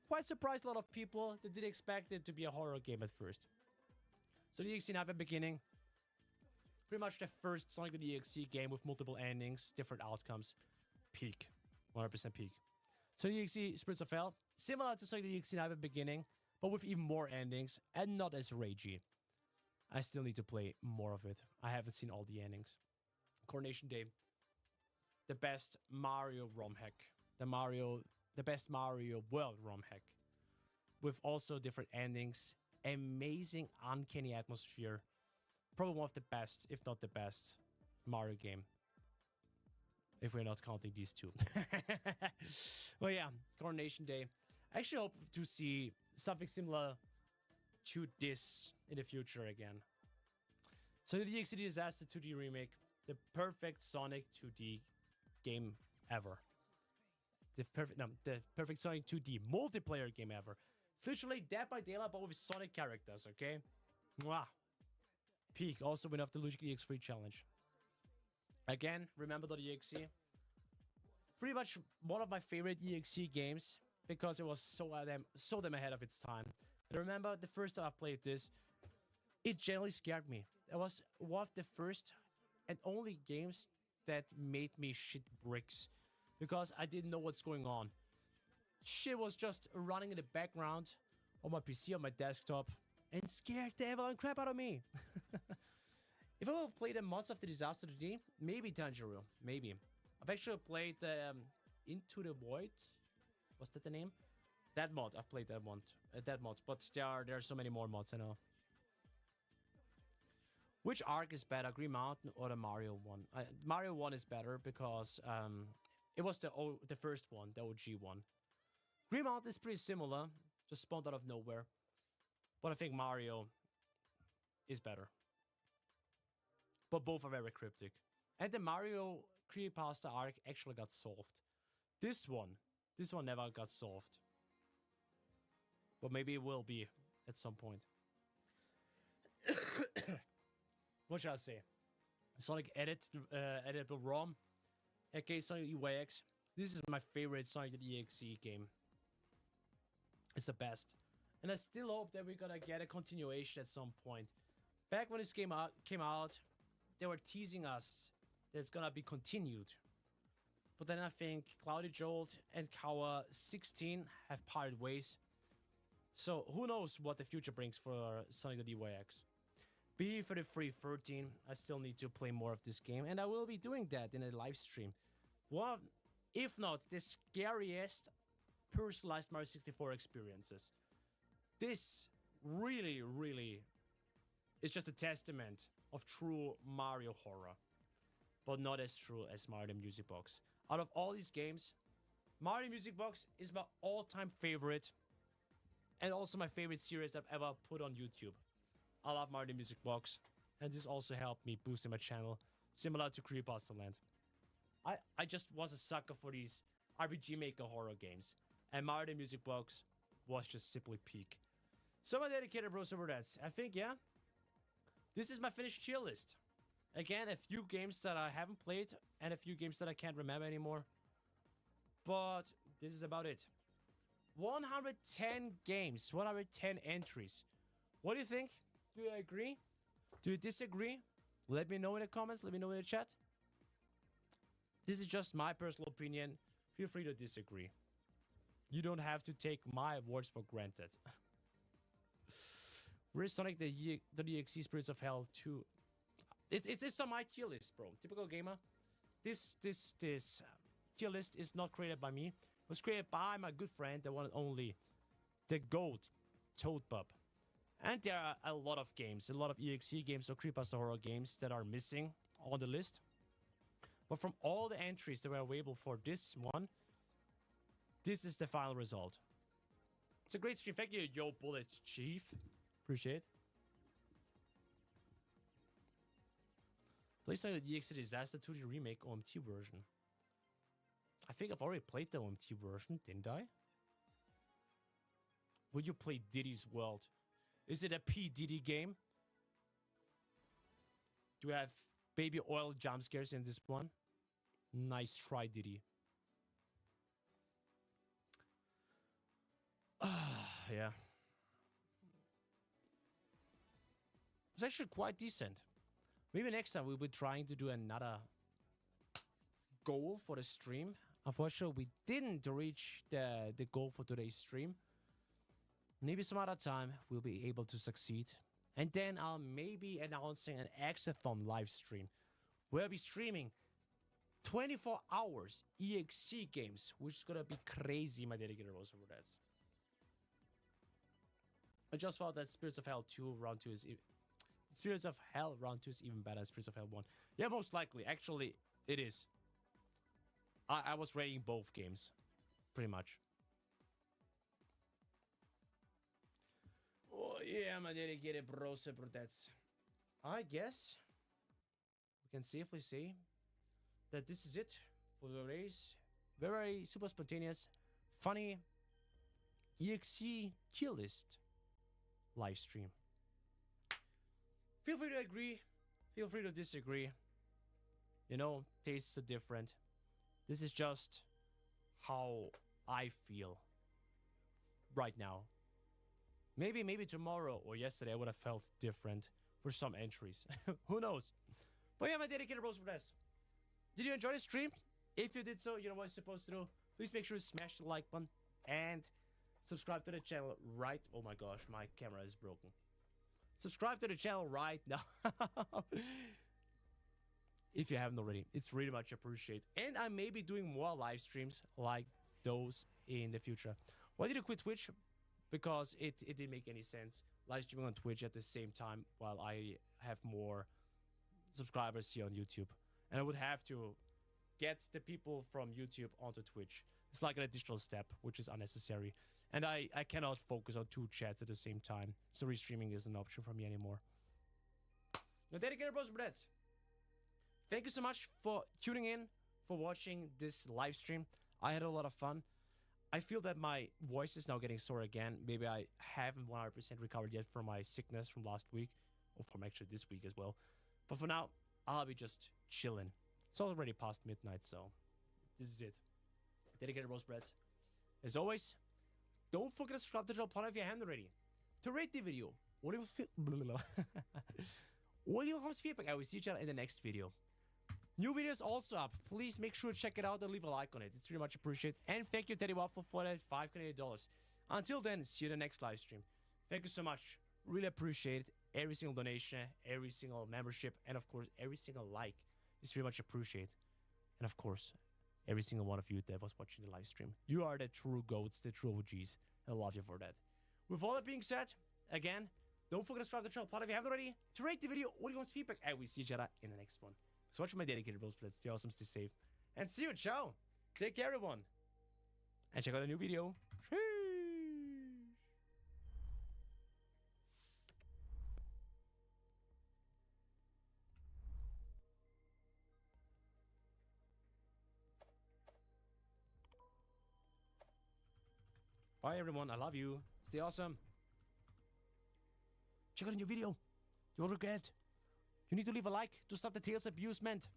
quite surprised a lot of people that didn't expect it to be a horror game at first. So the EXE in the beginning, pretty much the first Sonic the EXE game with multiple endings, different outcomes. Peak. 100% peak. So the EXE Spirits of Hell, similar to Sonic the EXE in the beginning, but with even more endings and not as ragey. I still need to play more of it. I haven't seen all the endings. Coronation Day, the best Mario ROM hack. The best Mario World ROM hack. With also different endings. Amazing, uncanny atmosphere. Probably one of the best, if not the best, Mario game. If we're not counting these two. Well, yeah, Coronation Day. I actually hope to see something similar to this in the future again. So the DXD Disaster 2D remake, the perfect Sonic 2D game ever. The perfect Sonic 2D multiplayer game ever. It's literally Dead by Daylight, but with Sonic characters, okay? Mwah. Peak, also win off the Luigi EX3 challenge. Again, remember.exe. Pretty much one of my favorite EXE games because it was so damn ahead of its time. And remember, the first time I played this, it genuinely scared me. It was one of the first and only games that made me shit bricks because I didn't know what's going on. Shit was just running in the background on my PC, on my desktop, and scared the ever crap out of me. If I will play the mods of the Disaster 2D, maybe Tanjiro, maybe. I've actually played Into the Void. Was that the name? That mod, I've played that one. That mod, but there are so many more mods, I know. Which arc is better, Green Mountain or the Mario one? Mario 1 is better because it was the first one, the OG one. Green Mountain is pretty similar, just spawned out of nowhere. But I think Mario is better. But both are very cryptic. And the Mario creepypasta arc actually got solved. This one never got solved. But maybe it will be at some point. What should I say? Sonic editable ROM. Okay, Sonic EYX. This is my favorite Sonic.exe game. It's the best. And I still hope that we're gonna get a continuation at some point. Back when this game came out, they were teasing us that it's gonna be continued. But then I think Cloudy Jolt and Kawa 16 have parted ways. So who knows what the future brings for Sonic.exe. B3313, I still need to play more of this game, and I will be doing that in a live stream. One, if not the scariest personalized Mario 64 experiences. This really, really is just a testament of true Mario horror, but not as true as Mario Music Box. Out of all these games, Mario Music Box is my all-time favorite, and also my favorite series I've ever put on YouTube. I love Mario Music Box, and this also helped me boost in my channel, similar to Creepypasta Land. I just was a sucker for these RPG Maker horror games, and Mario Music Box was just simply peak. So my dedicated bros over that. I think, yeah, this is my finished tier list. Again, a few games that I haven't played, and a few games that I can't remember anymore. But this is about it. 110 games, 110 entries. What do you think? Do you agree? Do you disagree? Let me know in the comments. Let me know in the chat. This is just my personal opinion. Feel free to disagree. You don't have to take my words for granted. Where's Sonic the EXE Spirits of Hell 2? It's on my tier list, bro. Typical gamer. This tier list is not created by me. It was created by my good friend, the one and only, the GOAT, Toadbub. And there are a lot of games, a lot of EXE games or Creepypasta horror games that are missing on the list. But from all the entries that were available for this one, this is the final result. It's a great stream. Thank you, Yo Bullet Chief. Appreciate it. Please tell me the DX Disaster 2D Remake OMT version. I think I've already played the OMT version, didn't I? Will you play Diddy's World? Is it a P. Diddy game? Do we have baby oil jump scares in this one? Nice try, Diddy. Yeah. It's actually quite decent. Maybe next time we'll be trying to do another goal for the stream. Unfortunately, we didn't reach the goal for today's stream. Maybe some other time we'll be able to succeed. And then I'll maybe announcing an Exathon live stream. We'll be streaming 24 hours EXE games, which is gonna be crazy, my dedicated rose over that. I just thought that Spirits of Hell 2 round 2 is Spirits of Hell round 2 is even better than Spirits of Hell 1. Yeah, most likely. Actually, it is. I was rating both games, pretty much. Oh yeah, my dedicated bros over that. I guess we can safely say that this is it for today's very super spontaneous, funny EXE tier list live stream. Feel free to agree, feel free to disagree. You know, tastes are different. This is just how I feel right now. Maybe tomorrow or yesterday I would have felt different for some entries. Who knows? But yeah, my dedicated bros for this. Did you enjoy the stream? If you did so, you know what you're supposed to do. Please make sure to smash the like button and subscribe to the channel right. Oh my gosh, my camera is broken. Subscribe to the channel right now. If you haven't already, it's really much appreciated. And I may be doing more live streams like those in the future. Why did you quit Twitch? Because it didn't make any sense live streaming on Twitch at the same time while I have more subscribers here on YouTube. And I would have to get the people from YouTube onto Twitch. It's like an additional step, which is unnecessary. And I cannot focus on two chats at the same time. So restreaming isn't an option for me anymore. Now, dedicated bros, Brett. thank you so much for tuning in, for watching this live stream. I had a lot of fun. I feel that my voice is now getting sore again. Maybe I haven't 100% recovered yet from my sickness from last week, or from actually this week as well. But for now, I'll be just chilling. It's already past midnight, so this is it. Dedicated roast breads. As always, don't forget to subscribe to the channel if you haven't already. To rate the video, what do you feel? What do you have feedback? I will see you in the next video. New videos also up. Please make sure to check it out and leave a like on it. It's very much appreciated. And thank you, Teddy Waffle, for that $5 Canadian. Until then, see you in the next live stream. Thank you so much. Really appreciate every single donation, every single membership, and of course, every single like. It's very much appreciated. And of course, every single one of you that was watching the live stream. You are the true goats, the true OGs. I love you for that. With all that being said, again, don't forget to subscribe to the channel if you haven't already. To rate the video, what do you want feedback? And we see each other in the next one. So watch my dedicated roast splits. Stay awesome, stay safe. And see you, ciao. Take care, everyone. And check out a new video. Bye, everyone. I love you. Stay awesome. Check out a new video. You won't regret. You need to leave a like to stop the Tails abusement.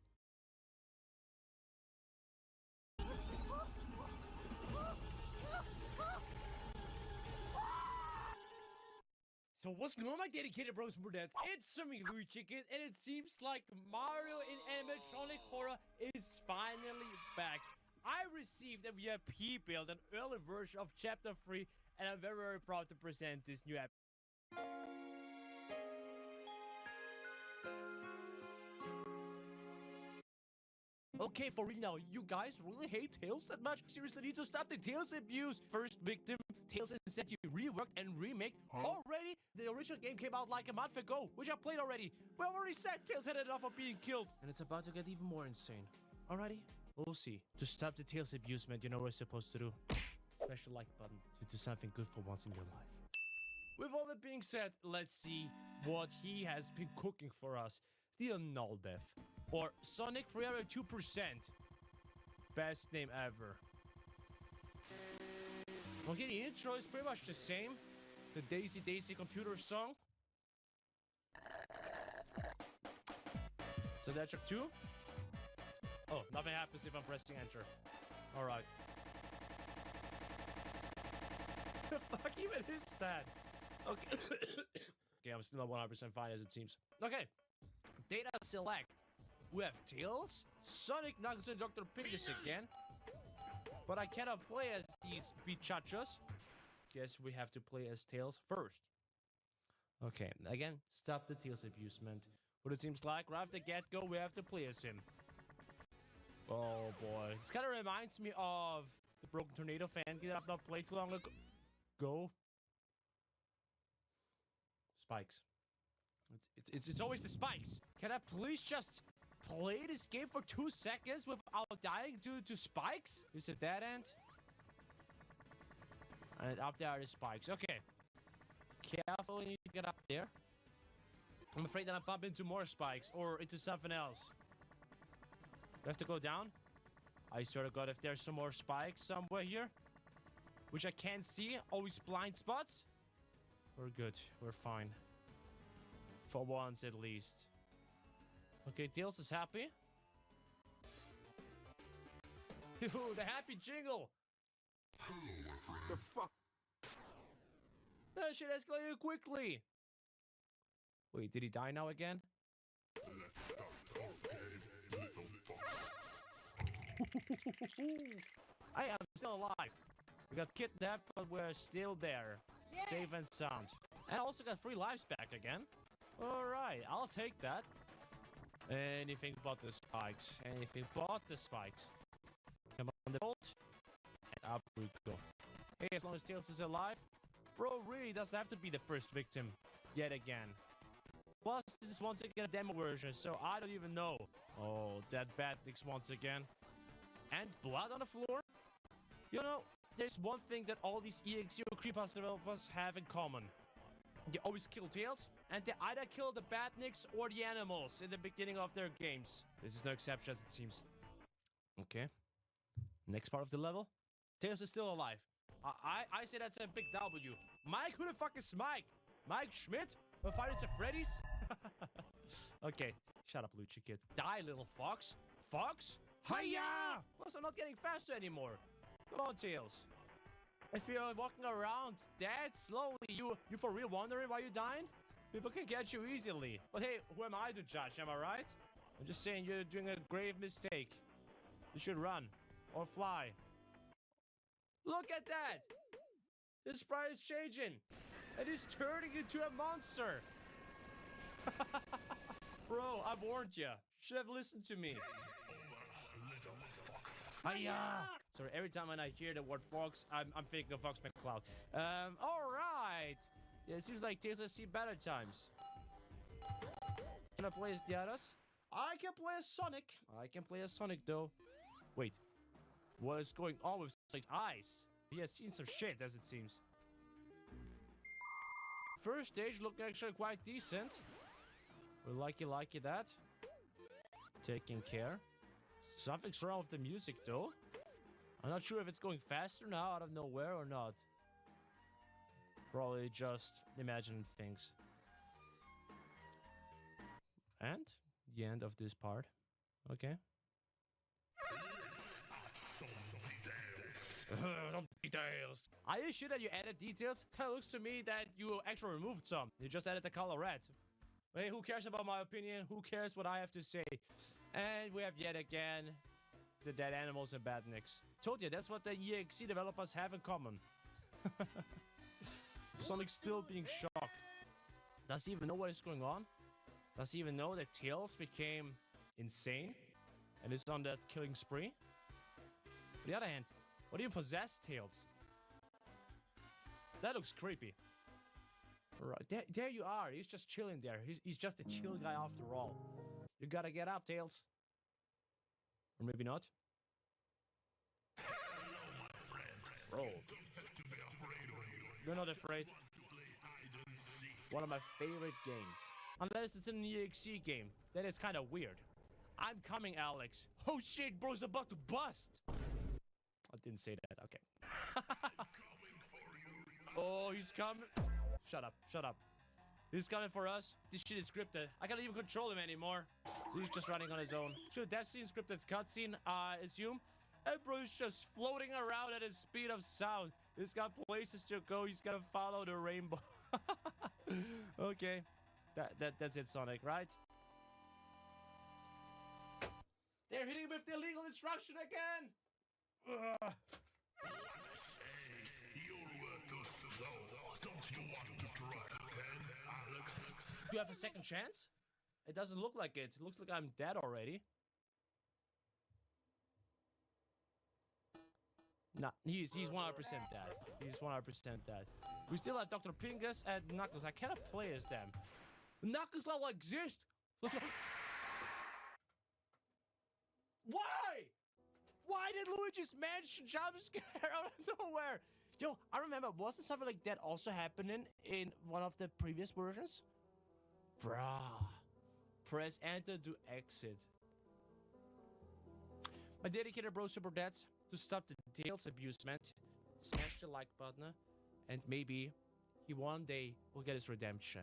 So what's going on, my dedicated bros and brudettes? It's me, Louis Chicken, and it seems like Mario in animatronic horror is finally back. I received a VIP build, an early version of Chapter 3, and I'm very, very proud to present this new app. Okay, for real now, you guys really hate Tails that much? Seriously, need to stop the Tails abuse. First victim, Tails instead you reworked and remake. Already? The original game came out like a month ago, which I played already. We already said Tails had enough of being killed. And it's about to get even more insane. Alrighty? We'll see. To stop the Tails abusement, you know what we're supposed to do. Smash the like button to do something good for once in your life. With all that being said, let's see what he has been cooking for us. The Null Death. Or Sonic 302%. Best name ever. Okay, the intro is pretty much the same. The Daisy Daisy computer song. So that's track 2. Oh, nothing happens if I'm pressing enter. Alright. The fuck even is that? Okay. Okay, I'm still not 100% fine as it seems. Okay. Data select. We have Tails, Sonic, Knuckles, and Dr. Pincus again. But I cannot play as these bichachos. Guess we have to play as Tails first. Okay, again, stop the Tails abusement. What it seems like, right after the get-go, we have to play as him. Oh boy. This kind of reminds me of the Broken Tornado fan game I've not played too long ago. Spikes. It's always the spikes. Can I please just play this game for 2 seconds without dying due to spikes? Is it dead end? And up there are the spikes. Okay. Careful, you need to get up there. I'm afraid that I bump into more spikes or into something else. We have to go down. I swear to God, if there's some more spikes somewhere here, which I can't see, always blind spots, we're good. We're fine. For once, at least. Okay, Tails is happy. Dude, the happy jingle! The fuck? That shit escalated quickly! Wait, did he die now again? I am still alive. We got kidnapped, but we're still there. Yeah. Safe and sound. And I also got 3 lives back again. Alright, I'll take that. Anything but the spikes. Anything but the spikes. Come on, the bolt. And up we go. Hey, as long as Tails is alive, bro really doesn't have to be the first victim. Yet again. Plus, this is once again a demo version, so I don't even know. Oh, that Batnix once again. And blood on the floor? You know, there's one thing that all these EXE or creepypasta developers have in common. They always kill Tails, and they either kill the badniks or the animals in the beginning of their games. This is no exception, as it seems. Okay. Next part of the level. Tails is still alive. I say that's a big W. Mike, who the fuck is Mike? Mike Schmidt? From Fighting to Freddy's? Okay, shut up, Luigi Kid. Die, little fox. Fox? Hiya! Also, not getting faster anymore. Come on, Tails. If you're walking around that slowly, you for real wondering why you're dying? People can catch you easily. But hey, who am I to judge, am I right? I'm just saying you're doing a grave mistake. You should run. Or fly. Look at that! His sprite is changing. And he's turning into a monster. Bro, I warned you. Should have listened to me. Hiya! Sorry, every time when I hear the word fox, I'm thinking of Fox McCloud. Alright! Yeah, it seems like Tails has seen better times. Can I play as the others? I can play as Sonic. I can play as Sonic, though. Wait. What is going on with Sonic's eyes? He has seen some shit, as it seems. First stage looked actually quite decent. We like that. Taking care. Something's wrong with the music, though. I'm not sure if it's going faster now out of nowhere or not. Probably just imagining things. And the end of this part. Okay. Don't details. Are you sure that you added details? It looks to me that you actually removed some. You just added the color red. Hey, who cares about my opinion? Who cares what I have to say? And we have yet again the dead animals and badniks. Told you, that's what the EXE developers have in common. Sonic's still being shocked. Does he even know what is going on? Does he even know that Tails became insane and is on that killing spree? On the other hand, what do you possess, Tails? That looks creepy. Right, there you are. He's just chilling there. He's just a chill guy after all. You gotta get up, Tails. Or maybe not. Bro. You're not afraid. One of my favorite games. Unless it's an EXE game. Then it's kind of weird. I'm coming, Alex. Oh shit, bro's about to bust. I didn't say that. Okay. Oh, he's coming. Shut up. Shut up. He's coming for us. This shit is scripted. I can't even control him anymore. So he's just running on his own. Sure, that scene scripted cutscene, I assume. And bro's just floating around at the speed of sound. He's got places to go. He's gotta follow the rainbow. Okay. That's it, Sonic, right? They're hitting with the illegal instruction again! Ugh. Do you have a second chance? It doesn't look like it. It looks like I'm dead already. Nah, he's 100% dead. He's 100% dead. We still have Dr. Pingus and Knuckles. I cannot play as them. Knuckles level exist! Let's go. Why? Why did Luigi's Mansion jump scare out of nowhere? Yo, I remember, wasn't something like that also happening in one of the previous versions? Bruh. Press enter to exit. My dedicated bro super dads to stop the Tails abusement. Smash the like button. And maybe he one day will get his redemption.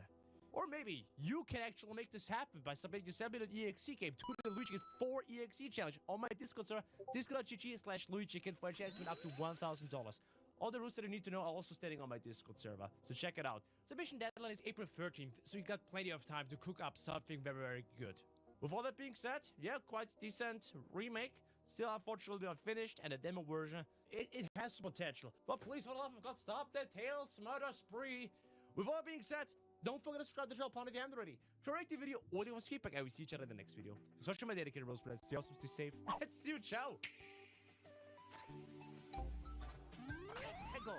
Or maybe you can actually make this happen by submitting your 7-minute EXE game to the Luigi Kid 4 EXE challenge on my Discord server, discord.gg/LuigiKid for a chance to win up to $1,000. All the rules that you need to know are also stating on my Discord server, so check it out. Submission deadline is April 13th, so you got plenty of time to cook up something very, very good. With all that being said, yeah, quite decent remake. Still unfortunately not finished, and a demo version, it has potential. But please, for the love of God, stop that Tails murder spree. With all that being said, don't forget to subscribe to the channel if you haven't already. To rate the video or to feedback, I will see each other in the next video. Especially my dedicated bros, but stay awesome, stay safe, and see you, ciao! Go.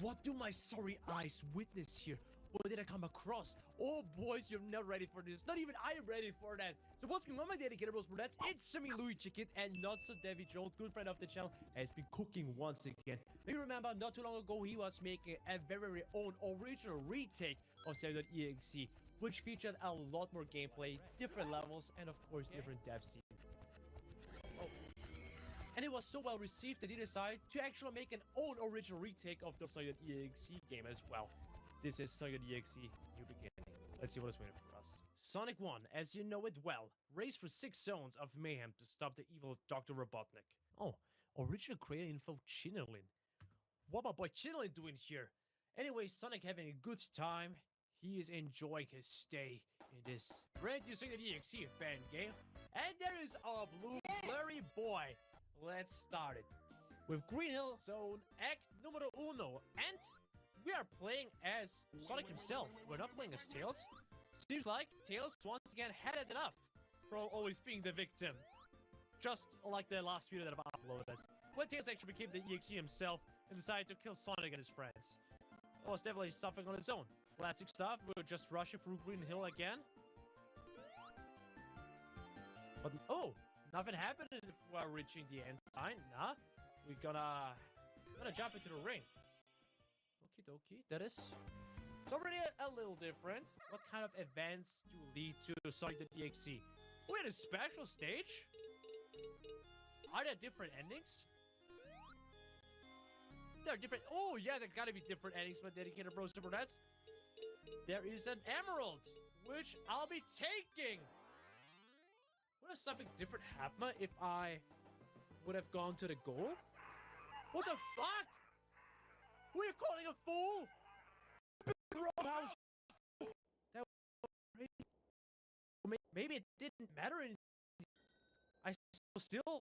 What do my sorry eyes witness here? What did I come across? Oh, boys, you're not ready for this. Not even I am ready for that. So what's going on, my dedicated bros, brunettes? It's me, Louis Chicken, and not so Davy Jones, good friend of the channel, has been cooking once again. Maybe you remember, not too long ago, he was making a very own original retake of Serial.exe, which featured a lot more gameplay, different levels, and of course, different dev scenes. And it was so well received that he decided to actually make an own original retake of the Serial.exe game as well. This is Serial.exe New Beginning. Let's see what is waiting for us. Sonic 1, as you know it well, race for 6 zones of mayhem to stop the evil Dr. Robotnik. Oh, original creator info Chinolin. What my boy Chinolin doing here? Anyway, Sonic having a good time. He is enjoying his stay in this brand new Serial.exe fan game. And there is our blurry boy. Let's start it. With Green Hill Zone Act Numero Uno. And we are playing as Sonic himself. We're not playing as Tails. Seems like Tails once again had it enough from always being the victim. Just like the last video that I've uploaded. When Tails actually became the EXE himself and decided to kill Sonic and his friends. It was definitely something on its own. Classic stuff. We're just rushing through Green Hill again. But oh, nothing happened while reaching the end sign. Nah, we're gonna jump into the ring. Okie dokie, that is. It's already a little different. What kind of events do lead to Sonic.exe? We had a special stage? Are there different endings? There are different. Oh yeah, there gotta be different endings, my dedicated bros and brunettes. There is an emerald, which I'll be taking. What if something different happened if I would have gone to the goal? What the fuck? Who are you calling a fool? Roadhouse. That was crazy. Maybe it didn't matter. I still.